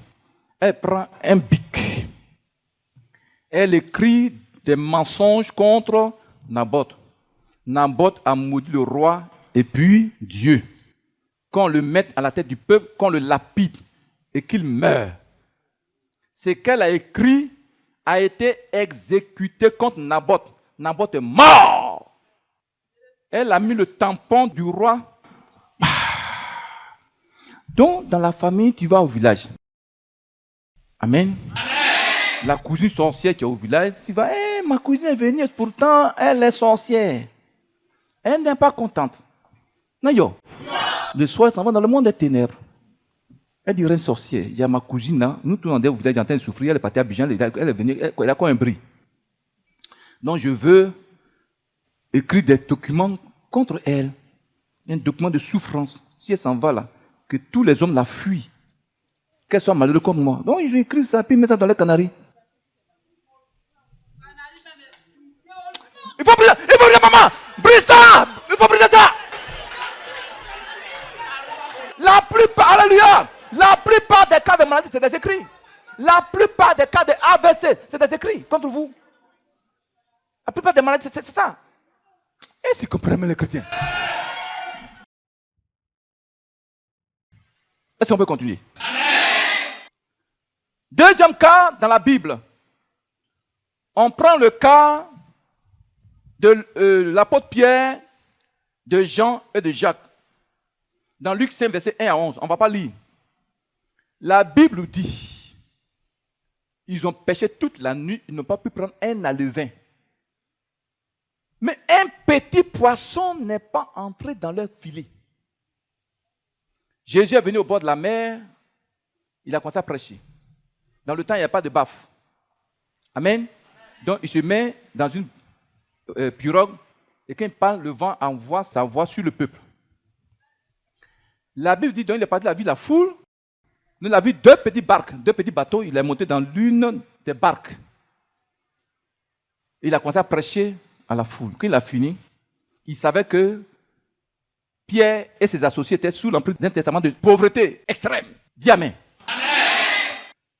Elle prend un bic. Elle écrit des mensonges contre Naboth. Naboth a maudit le roi et puis Dieu. Qu'on le mette à la tête du peuple, qu'on le lapide et qu'il meure. Ce qu'elle a écrit a été exécuté contre Naboth. Naboth est mort. Elle a mis le tampon du roi. Donc, dans la famille, tu vas au village. Amen. Amen. La cousine sorcière qui est au village, tu vas, ma cousine est venue, pourtant, elle est sorcière. Elle n'est pas contente. Non, yo. Le soir, elle s'en va dans le monde des ténèbres. Elle dit, reine sorcière, il y a ma cousine là, nous tous on est au village en train de souffrir, elle est partie à Abidjan, elle est venue, elle a quoi un bris. Donc je veux écrire des documents contre elle, un document de souffrance. Si elle s'en va là, que tous les hommes la fuient. Qu'elle soit malheureux comme moi. Donc, j'ai écrit ça, puis mets ça dans les Canaries. Il faut briser, maman! Brise ça! Il faut briser ça! La plupart, alléluia! La plupart des cas de maladie, c'est des écrits. La plupart des cas de AVC, c'est des écrits contre vous. La plupart des maladies, c'est ça. Et si vous comprenez les chrétiens? Est-ce qu'on peut continuer? Deuxième cas dans la Bible. On prend le cas de l'apôtre Pierre, de Jean et de Jacques. Dans Luc 5, verset 1 à 11. On ne va pas lire. La Bible dit, ils ont pêché toute la nuit, ils n'ont pas pu prendre un levain. Mais un petit poisson n'est pas entré dans leur filet. Jésus est venu au bord de la mer, il a commencé à prêcher. Dans le temps, il n'y a pas de baffe. Amen. Donc, il se met dans une pirogue, et quand il parle, le vent envoie sa voix sur le peuple. La Bible dit, donc il est parti de la ville, la foule. Nous avons vu deux petits bateaux, il est monté dans l'une des barques. Il a commencé à prêcher à la foule. Quand il a fini, il savait que Pierre et ses associés étaient sous l'emprise d'un testament de pauvreté extrême. Dis amen.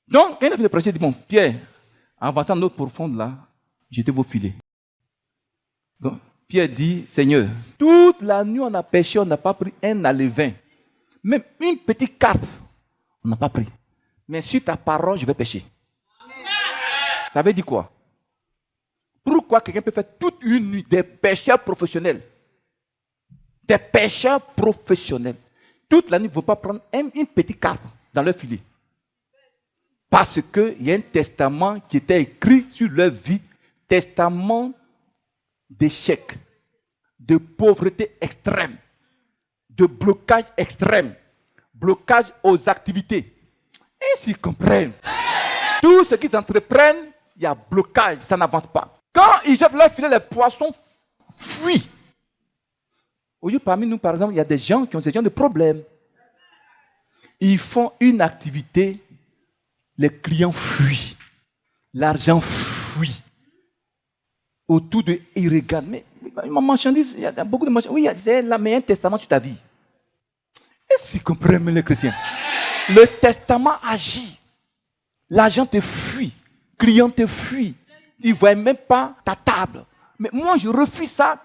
Donc, quand il a fini de prêcher, il dit, bon, Pierre, en avançant notre profonde là, jetez vos filets. Donc, Pierre dit, Seigneur, toute la nuit on a pêché, on n'a pas pris un levain. Même une petite carpe, on n'a pas pris. Mais sur ta parole, je vais pêcher. Ça veut dire quoi? Pourquoi quelqu'un peut faire toute une nuit des pêcheurs professionnels? Des pêcheurs professionnels. Toute la nuit, ils ne vont pas prendre une petite carpe dans leur filet. Parce qu'il y a un testament qui était écrit sur leur vie. Testament d'échec, de pauvreté extrême, de blocage extrême, blocage aux activités. Et s'ils comprennent, tout ce qu'ils entreprennent, il y a blocage, ça n'avance pas. Quand ils jettent leur filet, les poissons fuient. Aujourd'hui, parmi nous, par exemple, il y a des gens qui ont ce genre de problèmes. Ils font une activité, les clients fuient, l'argent fuit. Autour de, ils regardent, mais ma marchandise, il y a beaucoup de marchandises. Oui, c'est là, mais il y a un testament sur ta vie. Est-ce qu'ils comprennent les chrétiens? Le testament agit. L'argent te fuit, le client te fuit. Il ne voit même pas ta table. Mais moi, je refuse ça.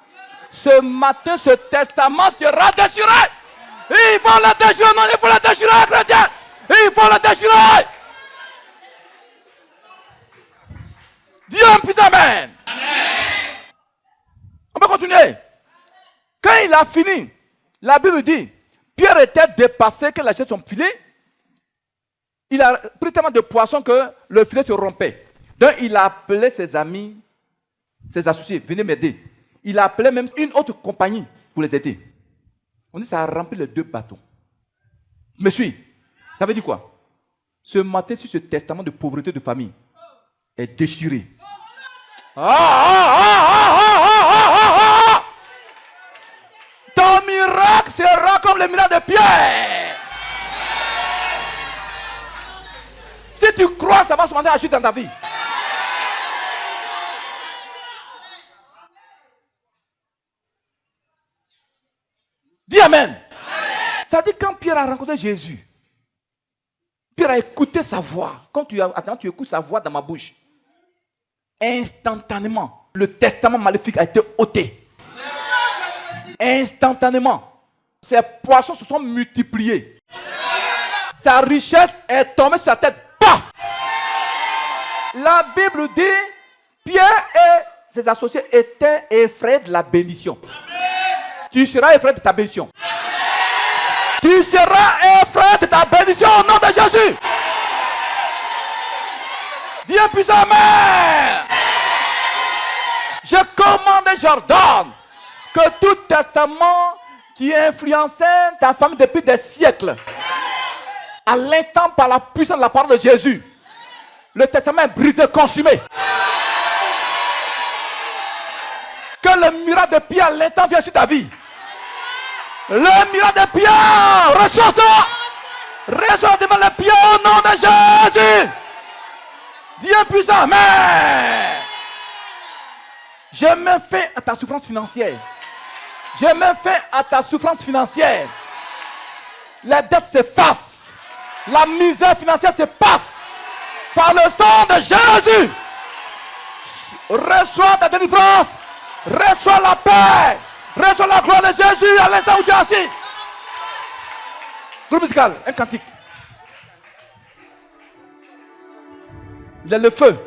Ce matin, ce testament sera déchiré. Il faut le déchirer, non, il faut le déchirer, chrétien. Il faut le déchirer. Dieu puisse amen. On peut continuer. Quand il a fini, la Bible dit, Pierre était dépassé quand il a jeté son filet. Il a pris tellement de poissons que le filet se rompait. Donc il a appelé ses amis, ses associés, venez m'aider. Il a appelé même une autre compagnie pour les aider. On dit ça a rempli les deux bateaux. Me suis. Ça veut dire quoi? Ce matin, si ce testament de pauvreté de famille est déchiré. Ton miracle sera comme le miracle de Pierre. Si tu crois, ça va se demander à agir dans ta vie. Dis amen. Ça dit quand Pierre a rencontré Jésus, Pierre a écouté sa voix. Quand tu écoutes sa voix dans ma bouche, instantanément, le testament maléfique a été ôté. Instantanément. Ses poissons se sont multipliés. Sa richesse est tombée sur sa tête. Paf! La Bible dit, Pierre et ses associés étaient effrayés de la bénédiction. Tu seras effrayé de ta bénédiction. Tu seras effrayé de ta bénédiction au nom de Jésus. Dieu puissant, amen. Je commande et j'ordonne que tout testament qui influençait ta famille depuis des siècles, à l'instant par la puissance de la parole de Jésus, le testament est brisé, consumé. Que le miracle de Pierre à l'instant vienne sur ta vie. Le miracle de Pierre, reçois ça. Reçois devant le Pierre au nom de Jésus. Dieu puissant, mais je mets fin à ta souffrance financière. Je mets fin à ta souffrance financière. Les dettes s'effacent. La misère financière se passe. Par le sang de Jésus. Reçois ta délivrance. Reçois la paix. Reçois la gloire de Jésus à l'instant où tu es assis. Groupe musical, un cantique. Il est le feu.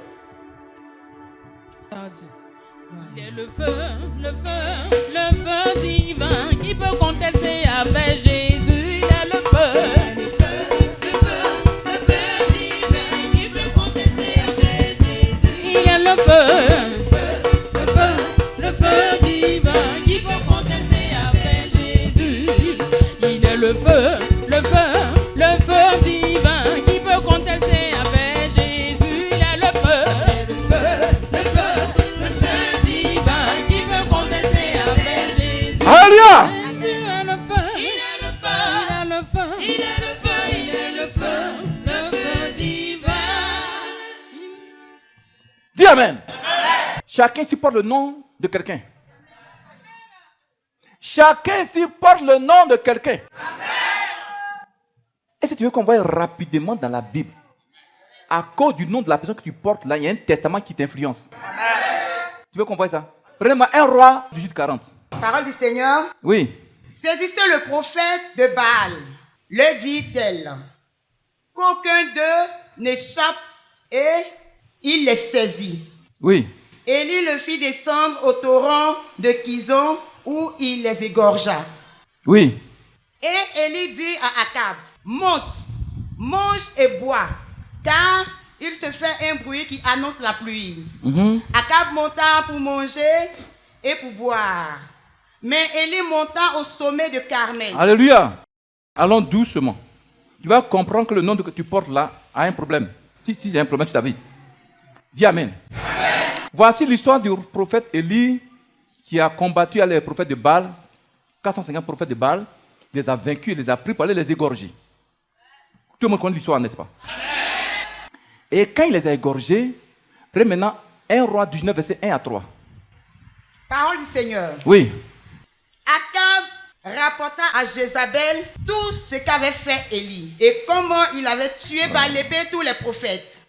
Il est le feu divin qui peut contester avec Jésus. Il est le feu. Le feu divin qui peut contester avec Jésus. Il est le feu divin qui peut contester avec Jésus. Il est le feu divin qui peut contester avec Jésus. Il est le feu divin qui peut contester avec Jésus. Alléluia. Il est le feu divin. Dis Amen. Chacun ici porte le nom de quelqu'un. Chacun ici porte le nom de quelqu'un. Et si tu veux qu'on voie rapidement dans la Bible, à cause du nom de la personne que tu portes, là, il y a un testament qui t'influence. Tu veux qu'on voie ça? Prenez-moi 1 Roi 18:40. Parole du Seigneur. Oui. Saisissez le prophète de Baal, le dit-elle, qu'aucun d'eux n'échappe, et il les saisit. Oui. Élie le fit descendre au torrent de Kison où il les égorgea. Oui. Et Élie dit à Akab, monte, mange et bois, car il se fait un bruit qui annonce la pluie. Akab monta pour manger et pour boire. Mais Élie monta au sommet de Carmel. Alléluia. Allons doucement. Tu vas comprendre que le nom que tu portes là a un problème. Si c'est un problème sur ta vie. Dis Amen. Voici l'histoire du prophète Élie qui a combattu les prophètes de Baal. 450 prophètes de Baal. Il les a vaincus, il les a pris pour aller les égorger. Tout le monde connaît l'histoire, n'est-ce pas? Et quand il les a égorgés, prenez maintenant 1 Roi 19, verset 1 à 3. Parole du Seigneur. Oui. Akab rapporta à Jézabel tout ce qu'avait fait Élie et comment il avait tué par l'épée tous les prophètes.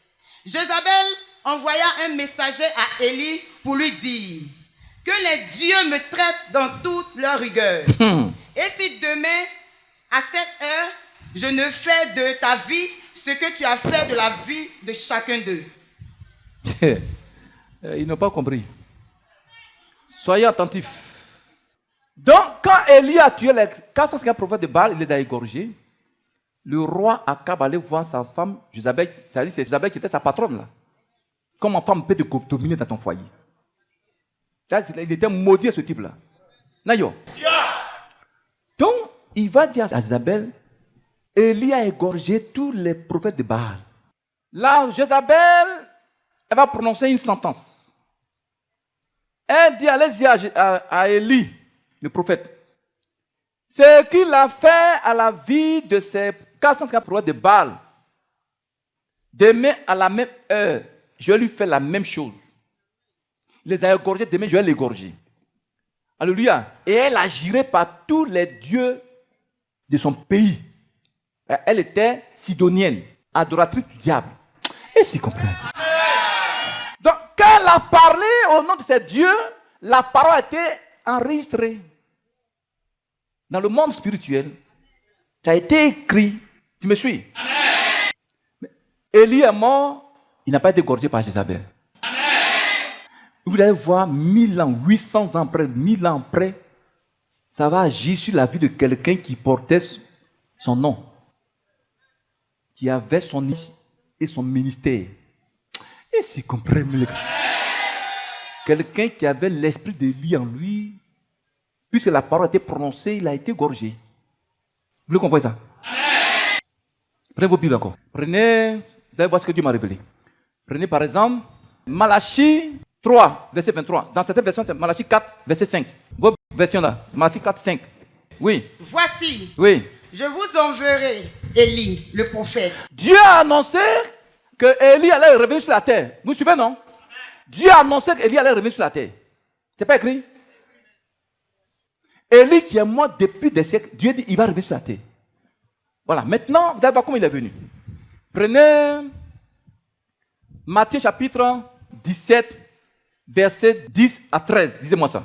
Jézabel envoya un messager à Élie pour lui dire que les dieux me traitent dans toute leur rigueur. Et si demain, à cette heure, je ne fais de ta vie ce que tu as fait de la vie de chacun d'eux. Ils n'ont pas compris. Soyez attentifs. Donc, quand Élie a tué les 450 prophètes de Baal, il les a égorgés. Le roi Akab allait voir sa femme, Jézabel, c'est Jézabel qui était sa patronne là. Comment femme peut te dominer dans ton foyer? Il était maudit ce type-là. Nayo. Donc, il va dire à Jézabel, Élie a égorgé tous les prophètes de Baal. Là, Jézabel, elle va prononcer une sentence. Elle dit, allez-y à Élie, le prophète. Ce qu'il a fait à la vie de ces 450 prophètes de Baal, demain à la même heure, je vais lui faire la même chose. Il les a égorgés, demain je vais l'égorger. Alléluia. Et elle agirait par tous les dieux de son pays. Elle était sidonienne, adoratrice du diable. Et s'y comprend. Donc, quand elle a parlé au nom de ces dieux, la parole a été enregistrée. Dans le monde spirituel, ça a été écrit. Tu me suis? Mais Élie est mort, il n'a pas été égorgé par Jézabel. Vous allez voir 1000 ans, 800 ans après, 1000 ans après, ça va agir sur la vie de quelqu'un qui portait son nom, qui avait son niche et son ministère. Et si vous comprenez, quelqu'un qui avait l'esprit d'Élie en lui, puisque la parole a été prononcée, il a été égorgé. Vous voulez comprendre ça? Prenez vos Bibles encore. Prenez, vous allez voir ce que Dieu m'a révélé. Prenez par exemple Malachie 3, verset 23. Dans cette version, c'est Malachie 4, verset 5. Vos versions là, Malachie 4, 5. Oui. Voici, Oui. je vous enverrai Élie, le prophète. Dieu a annoncé que Élie allait revenir sur la terre. Vous suivez, non? Dieu a annoncé qu'Élie allait revenir sur la terre. C'est pas écrit? Élie qui est mort depuis des siècles, Dieu dit il va revenir sur la terre. Voilà, maintenant, vous allez voir comment il est venu. Prenez Matthieu chapitre 17, versets 10 à 13. Lisez-moi ça.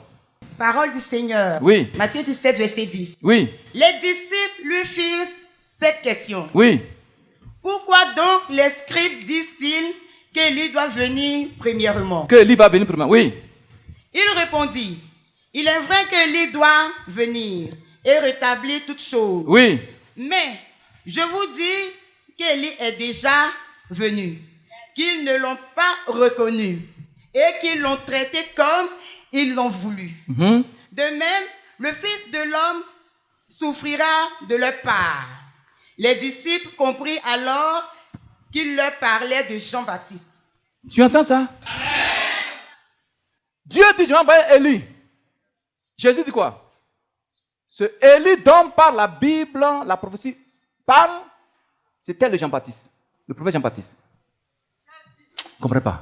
Parole du Seigneur. Oui. Matthieu 17, verset 10. Oui, Les disciples lui firent cette question. oui. Pourquoi donc les scribes disent-ils qu'Élie doit venir premièrement? Que Élie va venir premièrement. Oui. Il répondit, il est vrai qu'Élie doit venir et rétablir toutes choses. Oui. Mais je vous dis qu'Élie est déjà venu, qu'ils ne l'ont pas reconnu et qu'ils l'ont traité comme ils l'ont voulu. Mhm. De même, le Fils de l'homme souffrira de leur part. Les disciples comprirent alors qu'il leur parlait de Jean-Baptiste. Tu entends ça? Dieu dit, je vais envoyer Élie. Jésus dit quoi? Ce Élie dont par la Bible, la prophétie parle, c'était le Jean-Baptiste, le prophète Jean-Baptiste. Vous ne comprenez pas?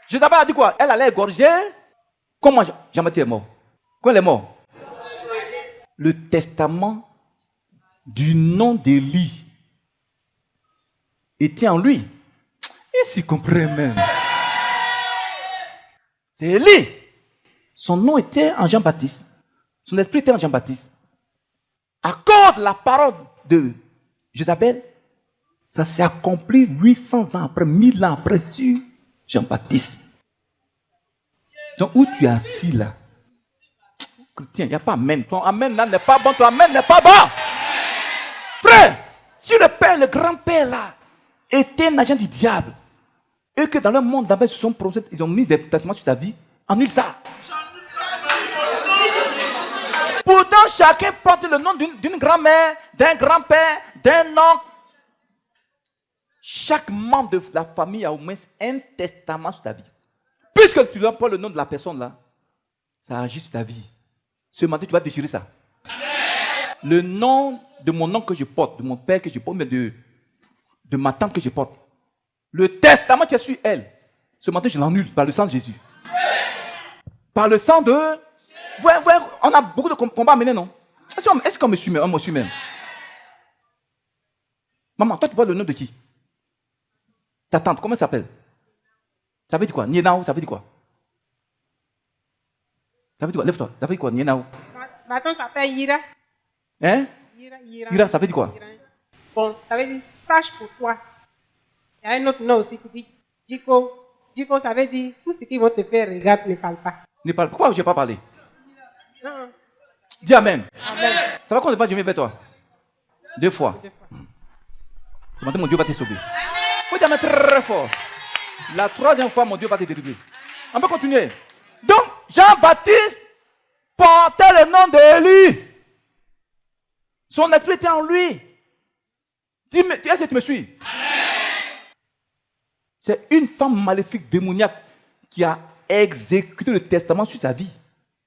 Jézabel a dit quoi? Elle allait égorger. Comment Jean-Baptiste est mort? Quand il est mort? Le testament du nom d'Élie était en lui. Il s'y comprend même. C'est Élie. Son nom était en Jean-Baptiste. Son esprit était en Jean-Baptiste. À cause de la parole de Jézabel, ça s'est accompli 800 ans après, 1000 ans après sur Jean-Baptiste. Donc, où tu es assis là, chrétien, il n'y a pas amen. Ton amen là n'est pas bon, ton amen n'est pas bon. Frère, si le père, le grand-père là, était un agent du diable, et que dans le monde d'abord, ils ont mis des testaments sur ta vie, annule ça. Pourtant, chacun porte le nom d'une grand-mère, d'un grand-père, d'un oncle. Chaque membre de la famille a au moins un testament sur ta vie. Puisque tu dois prendre le nom de la personne là, ça agit sur ta vie. Ce matin, tu vas déchirer ça. Le nom de mon oncle que je porte, de mon père que je porte, mais de ma tante que je porte. Le testament qui est sur elle, ce matin, je l'annule par le sang de Jésus. Par le sang de... Ouais, on a beaucoup de combats à mener, non? Est-ce qu'on me suit même? On me suit même. Maman, toi, tu vois le nom de qui? Ta tante, comment elle s'appelle? Ça veut dire quoi? Nienao, ça veut dire quoi? Ça veut dire quoi? Lève-toi. Ça veut dire quoi? Nienao. Ma tante s'appelle Ira. Hein? Ira, ça veut dire quoi? Bon, ça veut dire sache pour toi. Il y a un autre nom aussi qui dit Djiko. Djiko, ça veut dire tout ce qui vont te faire, regarde, ne parle pas. Ne parle pas. Pourquoi je n'ai pas parlé? Non. Dis Amen. Amen. Ça va qu'on ne va jamais vers toi? 2 fois. Ce matin, mon Dieu va te sauver. Il faut dire Amen très fort. La 3e fois, mon Dieu va te délivrer. On peut continuer. Donc, Jean-Baptiste portait le nom d'Élie. Son esprit était en lui. Dis-moi, est-ce que tu me suis? C'est une femme maléfique, démoniaque, qui a exécuté le testament sur sa vie.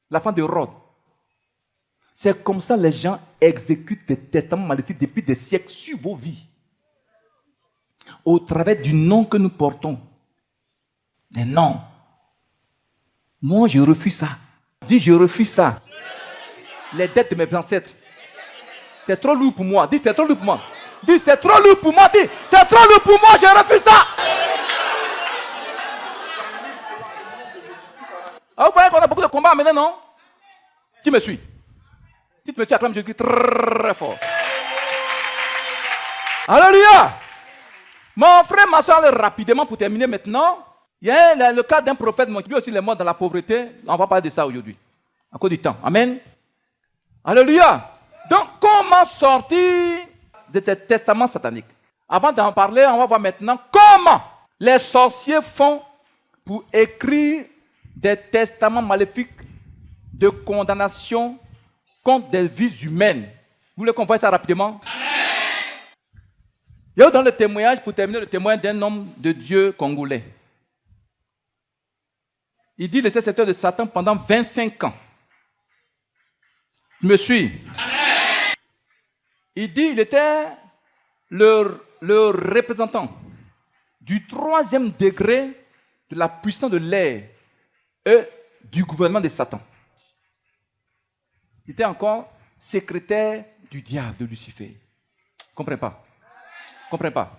La femme de Rhodes. C'est comme ça que les gens exécutent des testaments maléfiques depuis des siècles sur vos vies. Au travers du nom que nous portons. Mais non. Moi, je refuse ça. Dis, je refuse ça. Les dettes de mes ancêtres. C'est trop lourd pour moi. Dis, c'est trop lourd pour moi. Dis, c'est trop lourd pour moi. Dis, c'est trop lourd pour moi. Je refuse ça. Ah, vous voyez qu'on a beaucoup de combats maintenant, non? Qui me suit? Si tu me suis, acclame Jésus très fort. Alléluia! Mon frère, ma soeur, rapidement pour terminer maintenant. Il y a le cas d'un prophète, qui lui aussi est mort dans la pauvreté. On va parler de ça aujourd'hui. À cause du temps. Amen. Alléluia. Donc, comment sortir de ce testament satanique? Avant d'en parler, on va voir maintenant comment les sorciers font pour écrire des testaments maléfiques de condamnation contre des vies humaines. Vous voulez qu'on voie ça rapidement? Je vous donne le témoignage, pour terminer, le témoignage d'un homme de Dieu congolais. Il dit qu'il était serviteur de Satan pendant 25 ans. Tu me suis? Il dit il était le représentant du 3e degré de la puissance de l'air et du gouvernement de Satan. Il était encore secrétaire du diable, de Lucifer. Comprenez pas? Comprenez pas?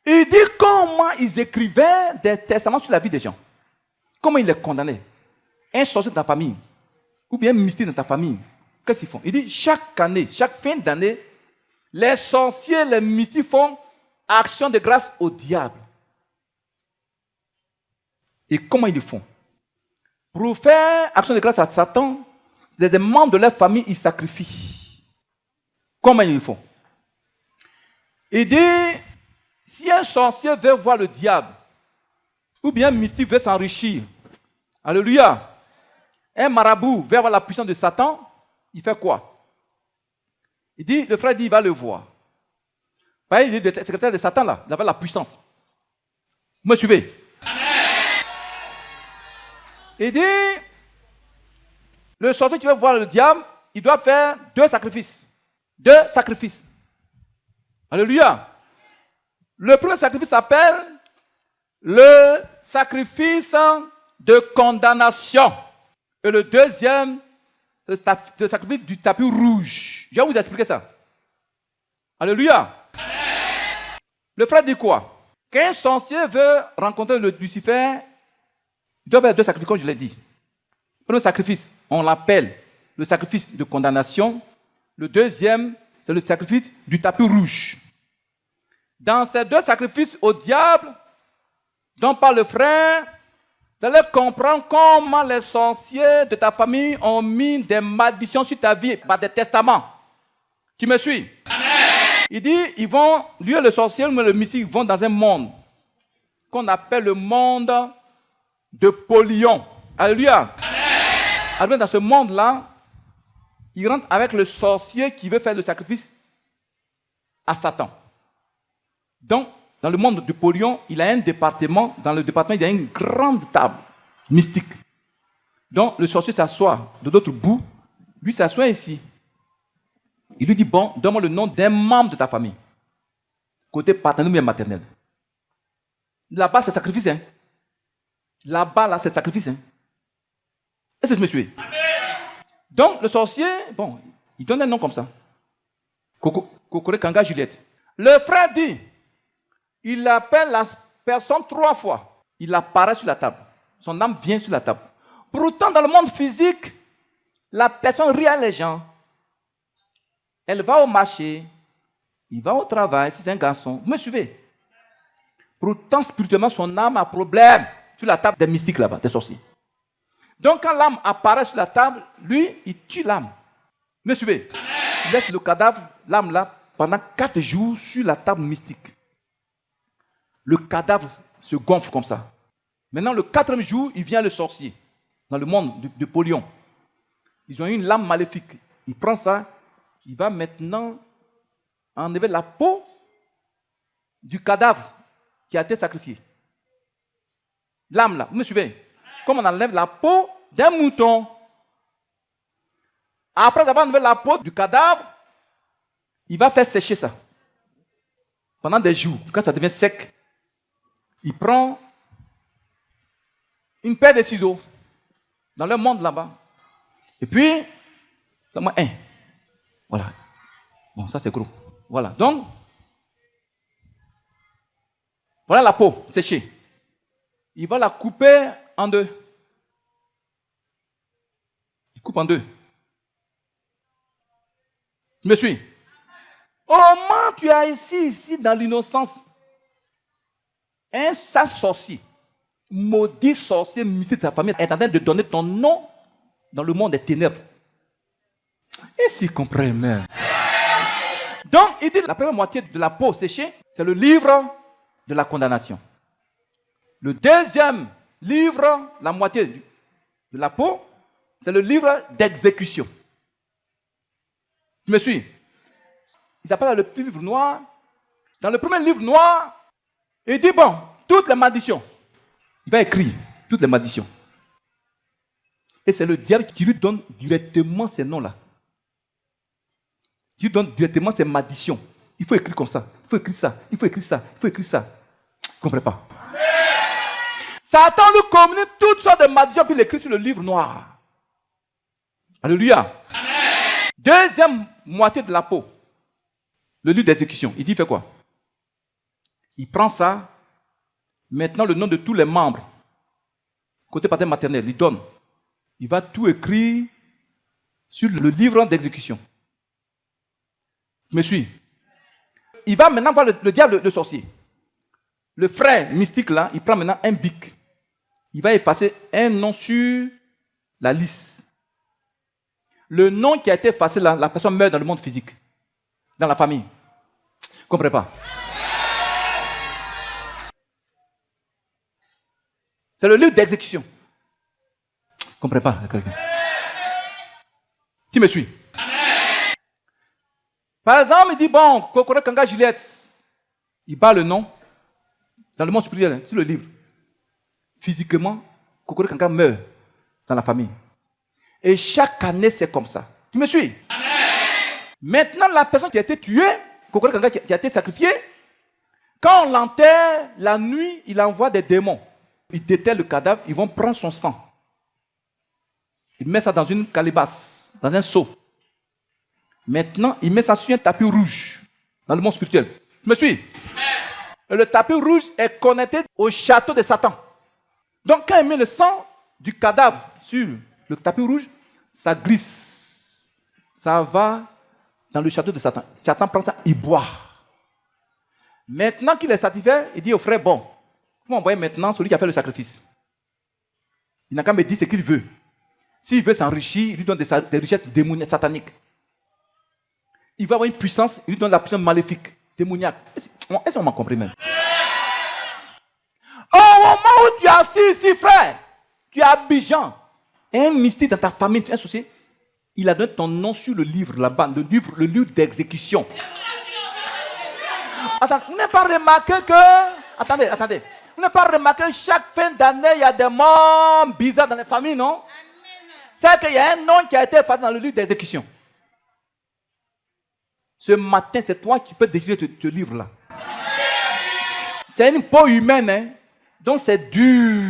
Il dit comment ils écrivaient des testaments sur la vie des gens. Comment ils les condamnaient. Un sorcier dans ta famille, ou bien un mystique dans ta famille, qu'est-ce qu'ils font? Il dit chaque année, chaque fin d'année, les sorciers, les mystiques font action de grâce au diable. Et comment ils le font? Pour faire action de grâce à Satan, les membres de leur famille, ils sacrifient. Comment ils le font? Il dit, si un sorcier veut voir le diable, ou bien un mystique veut s'enrichir, alléluia, un marabout veut avoir la puissance de Satan, il fait quoi? Il dit, le frère dit, il va le voir. Il dit, le secrétaire de Satan, là, il avait la puissance. Vous me suivez? Il dit, le sorcier qui veut voir le diable, il doit faire 2 sacrifices. 2 sacrifices. Alléluia. Le premier sacrifice s'appelle le sacrifice de condamnation. Et le deuxième, le sacrifice du tapis rouge. Je vais vous expliquer ça. Alléluia. Le frère dit quoi? Quand un sorcier veut rencontrer le Lucifer, il doit faire 2 sacrifices, comme je l'ai dit. Le premier sacrifice, on l'appelle le sacrifice de condamnation. Le deuxième, c'est le sacrifice du tapis rouge. Dans ces 2 sacrifices au diable, dont parle le frère, vous allez comprendre comment les sorciers de ta famille ont mis des malédictions sur ta vie par des testaments. Tu me suis? Amen. Il dit, ils vont, lui et le sorcier, lui et le mystique vont dans un monde qu'on appelle le monde de Polion. Alléluia. Alors dans ce monde-là, il rentre avec le sorcier qui veut faire le sacrifice à Satan. Donc, dans le monde de Polion, il a un département. Dans le département, il y a une grande table mystique. Donc, le sorcier s'assoit de l'autre bout. Lui s'assoit ici. Il lui dit, bon, donne-moi le nom d'un membre de ta famille. Côté paternel ou maternel. Là-bas, c'est sacrifice. Hein? Là-bas, là, c'est sacrifice. Hein? Est-ce que tu me suis? Donc, le sorcier, bon, il donne un nom comme ça. Kokore Kanga Juliette. Le frère dit, il appelle la personne 3 fois. Il apparaît sur la table. Son âme vient sur la table. Pourtant, dans le monde physique, la personne rit à les gens. Elle va au marché. Il va au travail, si c'est un garçon. Vous me suivez? Pourtant, spirituellement, son âme a problème sur la table des mystiques là-bas, des sorciers. Donc, quand l'âme apparaît sur la table, lui, il tue l'âme. Vous me suivez? Il laisse le cadavre, l'âme là, pendant 4 jours sur la table mystique. Le cadavre se gonfle comme ça. Maintenant, le 4e jour, il vient le sorcier, dans le monde de Polion. Ils ont une lame maléfique. Il prend ça, il va maintenant enlever la peau du cadavre qui a été sacrifié. L'âme là, vous me suivez? Comme on enlève la peau d'un mouton. Après avoir enlevé la peau du cadavre, il va faire sécher ça. Pendant des jours, quand ça devient sec, il prend une paire de ciseaux dans le monde là-bas. Et puis, donne-moi un. Voilà. Bon, ça c'est gros. Voilà. Donc, voilà la peau séchée. Il va la couper en 2. Il coupe en 2. Tu me suis? Au moment tu as ici dans l'innocence, un sale sorcier, maudit sorcier, mystique de ta famille, est en train de donner ton nom dans le monde des ténèbres. Et s'il comprend même. Donc, il dit la première moitié de la peau séchée, c'est le livre de la condamnation. Le deuxième livre, la moitié de la peau, c'est le livre d'exécution. Tu me suis? Il s'appelle le petit livre noir. Dans le premier livre noir, il dit, bon, toutes les malédictions. Il va écrire toutes les malédictions. Et c'est le diable qui lui donne directement ces noms-là. Tu lui donnes directement ces malédictions. Il faut écrire comme ça. Il faut écrire ça. Il faut écrire ça. Il faut écrire ça. Tu ne comprends pas? Satan lui communique toutes sortes de malédictions puis il écrit sur le livre noir. Alléluia. Amen. Deuxième moitié de la peau. Le livre d'exécution. Il dit, il fait quoi? Il prend ça. Maintenant, le nom de tous les membres. Côté paternel maternel, il donne. Il va tout écrire sur le livre d'exécution. Tu me suis? Il va maintenant voir le diable, le sorcier. Le frère mystique là, il prend maintenant un bic. Il va effacer un nom sur la liste. Le nom qui a été effacé là, la personne meurt dans le monde physique. Dans la famille. Vous ne comprenez pas? C'est le livre d'exécution. Vous ne comprenez pas? Tu me suis? Par exemple, il dit, bon, Kokoro Kanga Juliette. Il bat le nom dans le monde spirituel, sur le livre. Physiquement, Kokoro Kanga meurt dans la famille. Et chaque année, c'est comme ça. Tu me suis? Maintenant, la personne qui a été tuée, Kokoro Kanga qui a été sacrifiée, quand on l'enterre, la nuit, il envoie des démons. Ils déterrent le cadavre, ils vont prendre son sang. Il met ça dans une calebasse, dans un seau. Maintenant, il met ça sur un tapis rouge dans le monde spirituel. Tu me suis? Et le tapis rouge est connecté au château de Satan. Donc, quand il met le sang du cadavre sur le tapis rouge, ça glisse. Ça va dans le château de Satan. Satan prend ça, il boit. Maintenant qu'il est satisfait, il dit au frère, bon, vous m'envoyez maintenant celui qui a fait le sacrifice. Il n'a qu'à me dire ce qu'il veut. S'il veut s'enrichir, il lui donne des richesses démoniaques, sataniques. Il va avoir une puissance, il lui donne la puissance maléfique, démoniaque. Est-ce qu'on m'a compris même? Au moment où tu es assis ici, frère, tu es à Abidjan, un mystique dans ta famille, tu es associé, il a donné ton nom sur le livre là-bas, le livre d'exécution. Attendez, vous n'avez pas remarqué que... Attendez. Vous n'avez pas remarqué que chaque fin d'année, il y a des morts bizarres dans les familles, non? C'est qu'il y a un nom qui a été fait dans le livre d'exécution. Ce matin, c'est toi qui peux déchirer ce livre-là. C'est une peau humaine, hein? Donc c'est dur.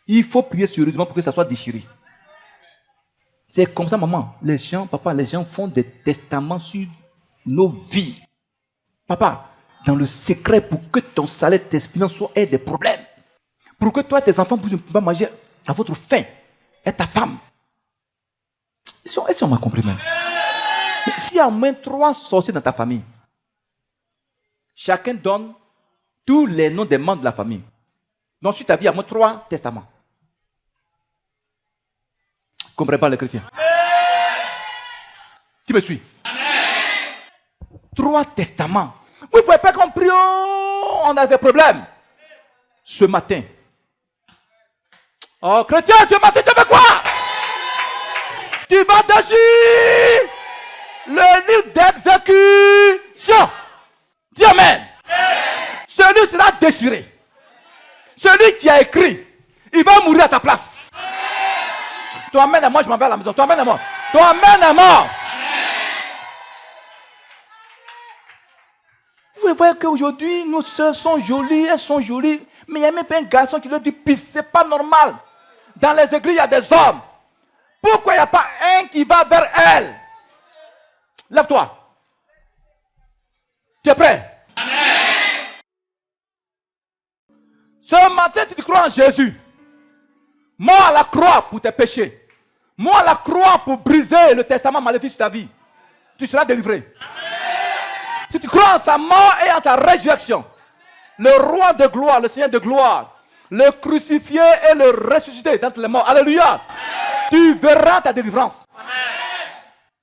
Il faut prier sérieusement pour que ça soit déchiré. C'est comme ça, maman. Les gens font des testaments sur nos vies. Papa, dans le secret, pour que ton salaire, tes finances aient des problèmes. Pour que toi et tes enfants puissent pas manger à votre faim. Et ta femme. Est-ce qu'on m'a compris même? S'il y a au moins 3 sorciers dans ta famille, chacun donne tous les noms des membres de la famille. Donc, sur ta vie, il y a au moins 3 testaments. Vous ne comprenez pas les chrétiens? Tu me suis? 3 testaments. Vous ne pouvez pas comprendre. On a des problèmes. Ce matin. Oh, chrétien, ce matin, tu fais quoi? Tu vas déchirer le livre d'exécution. Dis amen. Celui sera déchiré. Celui qui a écrit, il va mourir à ta place. Toi, amène à moi, je m'en vais à la maison. Toi, amène à moi. Toi, amène à moi. Vous voyez qu'aujourd'hui, nos soeurs sont jolies, elles sont jolies. Mais il y a même pas un garçon qui leur dit, pisse, c'est pas normal. Dans les églises, il y a des hommes. Pourquoi il n'y a pas un qui va vers elle? Lève-toi. Tu es prêt? Amen. Ce matin, si tu crois en Jésus, mort à la croix pour tes péchés, mort à la croix pour briser le testament maléfique sur ta vie, tu seras délivré. Amen. Si tu crois en sa mort et en sa résurrection, le roi de gloire, le Seigneur de gloire, le crucifié et le ressuscité d'entre les morts, alléluia, amen, tu verras ta délivrance. Amen.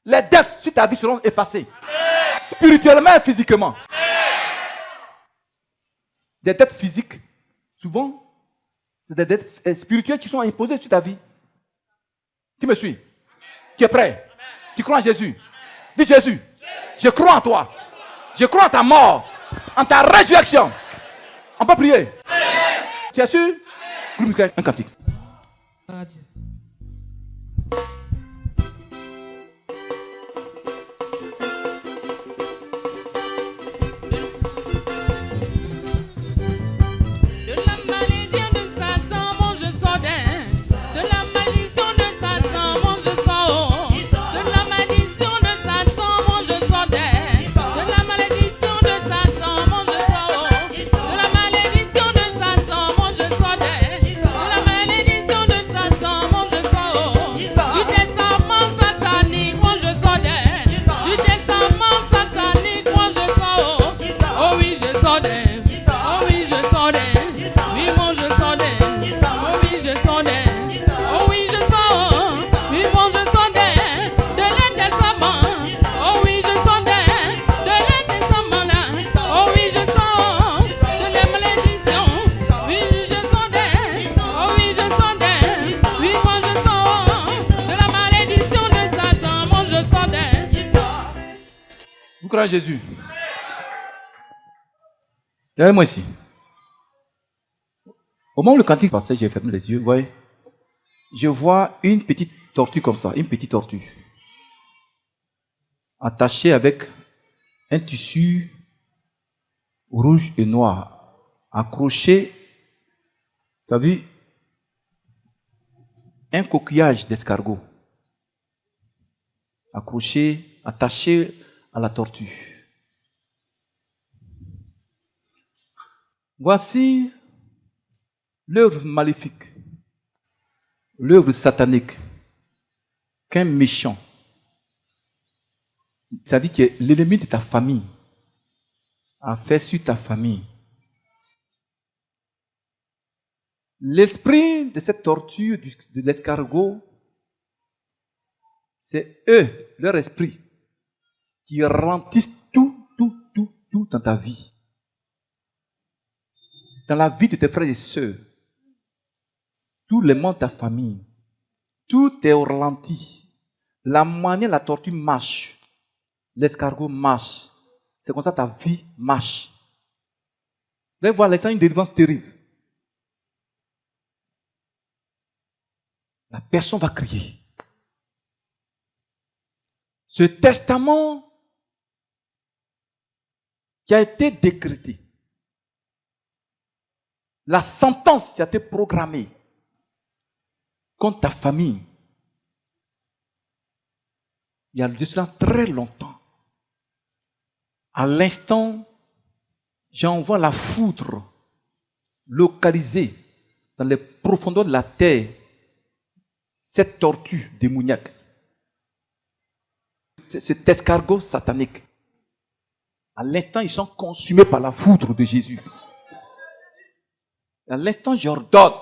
Les dettes sur ta vie seront effacées, amen, spirituellement et physiquement. Amen. Des dettes physiques, souvent, c'est des dettes spirituelles qui sont imposées sur ta vie. Tu me suis? Amen. Tu es prêt? Amen. Tu crois en Jésus? Amen. Dis Jésus, je crois en toi. Je crois en ta mort, en ta résurrection. On peut prier. Amen. Tu es sûr? Un cantique. Seigneur Jésus. Regardez-moi ici. Au moment où le cantique passait, j'ai fermé les yeux. Vous voyez, je vois une petite tortue comme ça, une petite tortue. Attachée avec un tissu rouge et noir. Accroché, tu as vu, un coquillage d'escargot. Accroché, attaché à la tortue. Voici l'œuvre maléfique, l'œuvre satanique qu'un méchant, c'est-à-dire que l'ennemi de ta famille, a fait sur ta famille. L'esprit de cette tortue, de l'escargot, c'est eux, leur esprit, qui ralentissent tout dans ta vie. Dans la vie de tes frères et sœurs. Tous les membres de ta famille. Tout est au ralenti. La manière la tortue marche, l'escargot marche. C'est comme ça ta vie marche. Vous allez voir, c'est une délivrance terrible. La personne va crier. Ce testament qui a été décrété, la sentence qui a été programmée contre ta famille, il y a de cela très longtemps. À l'instant, j'envoie la foudre localisée dans les profondeurs de la terre, cette tortue démoniaque, cet escargot satanique. À l'instant, ils sont consumés par la foudre de Jésus. À l'instant, j'ordonne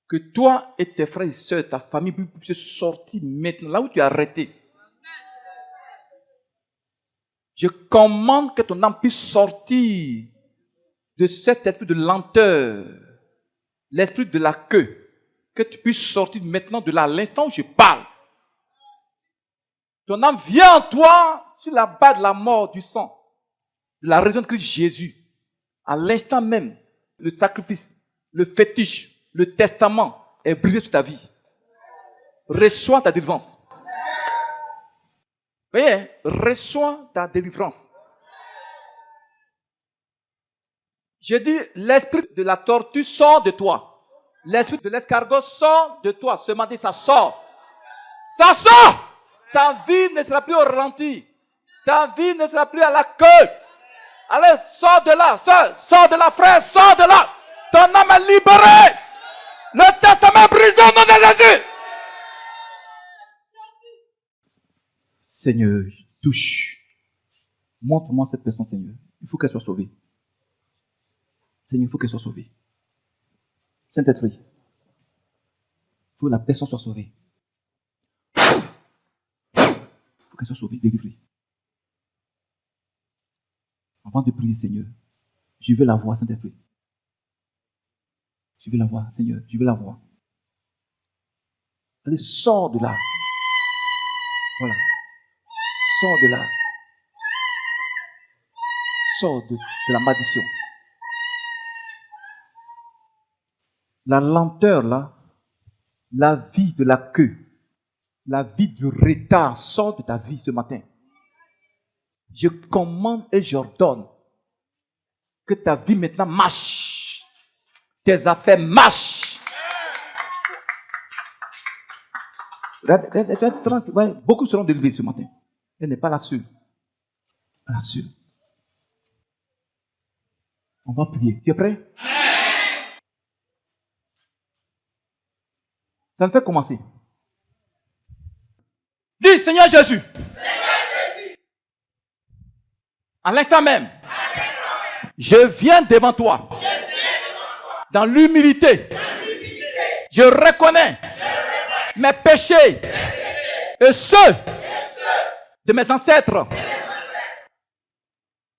que toi et tes frères et sœurs, ta famille, puissent sortir maintenant, là où tu es arrêté. Je commande que ton âme puisse sortir de cet esprit de lenteur, l'esprit de la queue, que tu puisses sortir maintenant de là, à l'instant où je parle. Ton âme vient en toi sur la base de la mort, du sang, de la résurrection de Christ Jésus. À l'instant même, le sacrifice, le fétiche, le testament est brisé sur ta vie. Reçois ta délivrance. Vous voyez, reçois ta délivrance. Je dis, l'esprit de la tortue sort de toi. L'esprit de l'escargot sort de toi. Ce matin, ça sort. Ça sort. Ta vie ne sera plus au ralenti. Ta vie ne sera plus à la queue. Allez, sors de là, sors de là, frère, sors de là. Ton âme est libérée. Le testament est brisé au nom de Jésus. Seigneur, touche. Montre-moi cette personne, Seigneur. Il faut qu'elle soit sauvée. Seigneur, il faut qu'elle soit sauvée. Saint-Esprit, il faut que la personne soit sauvée. Il faut qu'elle soit sauvée, délivrée. Avant de prier, Seigneur, je veux la voir, Saint-Esprit. Je veux la voir, Seigneur, je veux la voir. Allez, sors de là. Voilà. Sors de là. Sors de la malédiction. La lenteur là, la vie de la queue, la vie du retard sort de ta vie ce matin. Je commande et j'ordonne que ta vie maintenant marche. Tes affaires marchent. Beaucoup seront délivrés ce matin. Elle n'est pas la seule. La seule. On va prier. Tu es prêt? Ça me fait commencer. Dis, Seigneur Jésus. À l'instant même. Je viens devant toi. Dans l'humilité. Je reconnais mes péchés et ceux de mes ancêtres.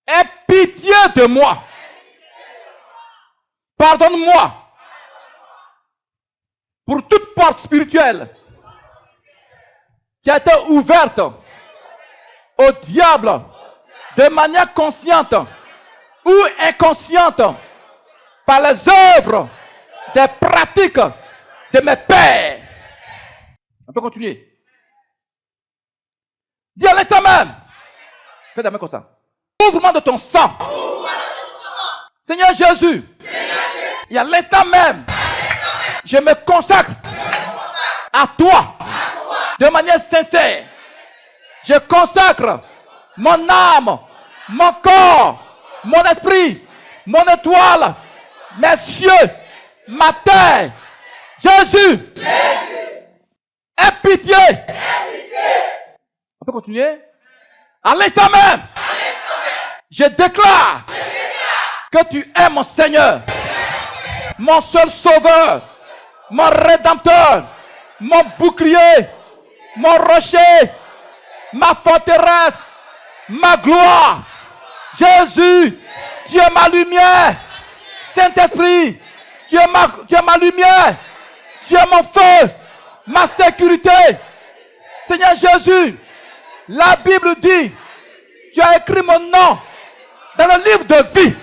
Aie pitié de moi. Pardonne-moi pour toute porte spirituelle qui a été ouverte au diable de manière consciente ou inconsciente, par les œuvres des pratiques de mes pères. On peut continuer. Dis à l'instant même. Fais la main comme ça. Ouvre-moi de ton sang. Seigneur Jésus. Et à l'instant même, je me consacre à toi de manière sincère. Je consacre mon âme, mon corps, mon esprit, mon étoile, mes cieux, ma terre. Jésus, aie pitié. On peut continuer? À l'instant même, je déclare que tu es mon Seigneur, mon seul sauveur, mon rédempteur, mon bouclier, mon rocher, ma forteresse, ma gloire. Jésus, tu es ma lumière. Saint-Esprit, tu es ma lumière. Tu es mon feu, ma sécurité. Seigneur Jésus, la Bible dit, tu as écrit mon nom dans le livre de vie.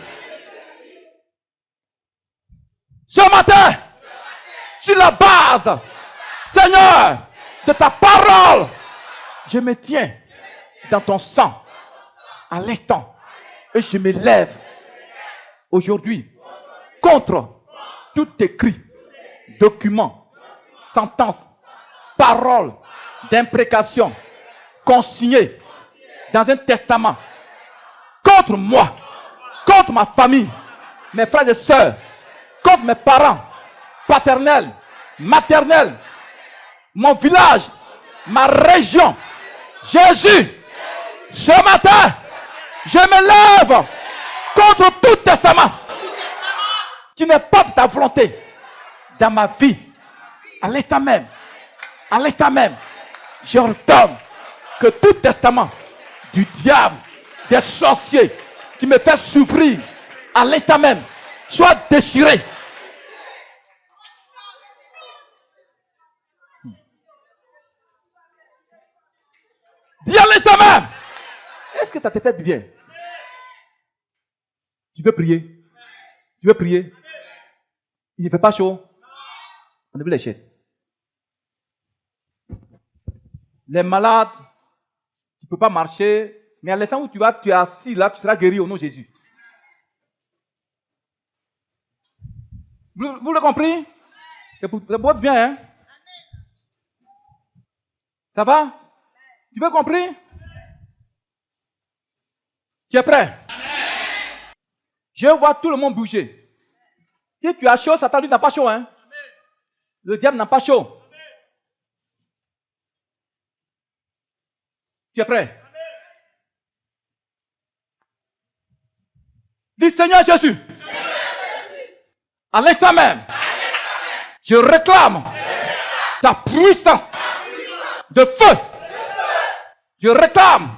Ce matin, sur la base, Seigneur, de ta parole, je me tiens dans ton sang à l'instant et je me lève aujourd'hui contre tout écrit, document, sentence, parole d'imprécation consigné dans un testament contre moi, contre ma famille, mes frères et sœurs, contre mes parents, paternels, maternels, mon village, ma région. Jésus, ce matin, je me lève contre tout testament qui n'est pas de ta volonté dans ma vie. À l'instant même, j'ordonne que tout testament du diable, des sorciers qui me fait souffrir, à l'instant même, soit déchiré. Dis à l'instant même. Est-ce que ça te fait du bien? Tu veux prier? Tu veux prier? Il ne fait pas chaud? On a vu les chaises. Les malades, tu ne peux pas marcher, mais à l'instant où tu es assis là, tu seras guéri au nom de Jésus. Vous l'avez compris? C'est pour votre bien, hein? Ça va? Tu veux compris? Tu es prêt? Je vois tout le monde bouger. Si tu as chaud, Satan lui n'a pas chaud, hein? Le diable n'a pas chaud. Tu es prêt? Dis Seigneur Jésus. À l'instant même, je réclame ta puissance de feu. Je réclame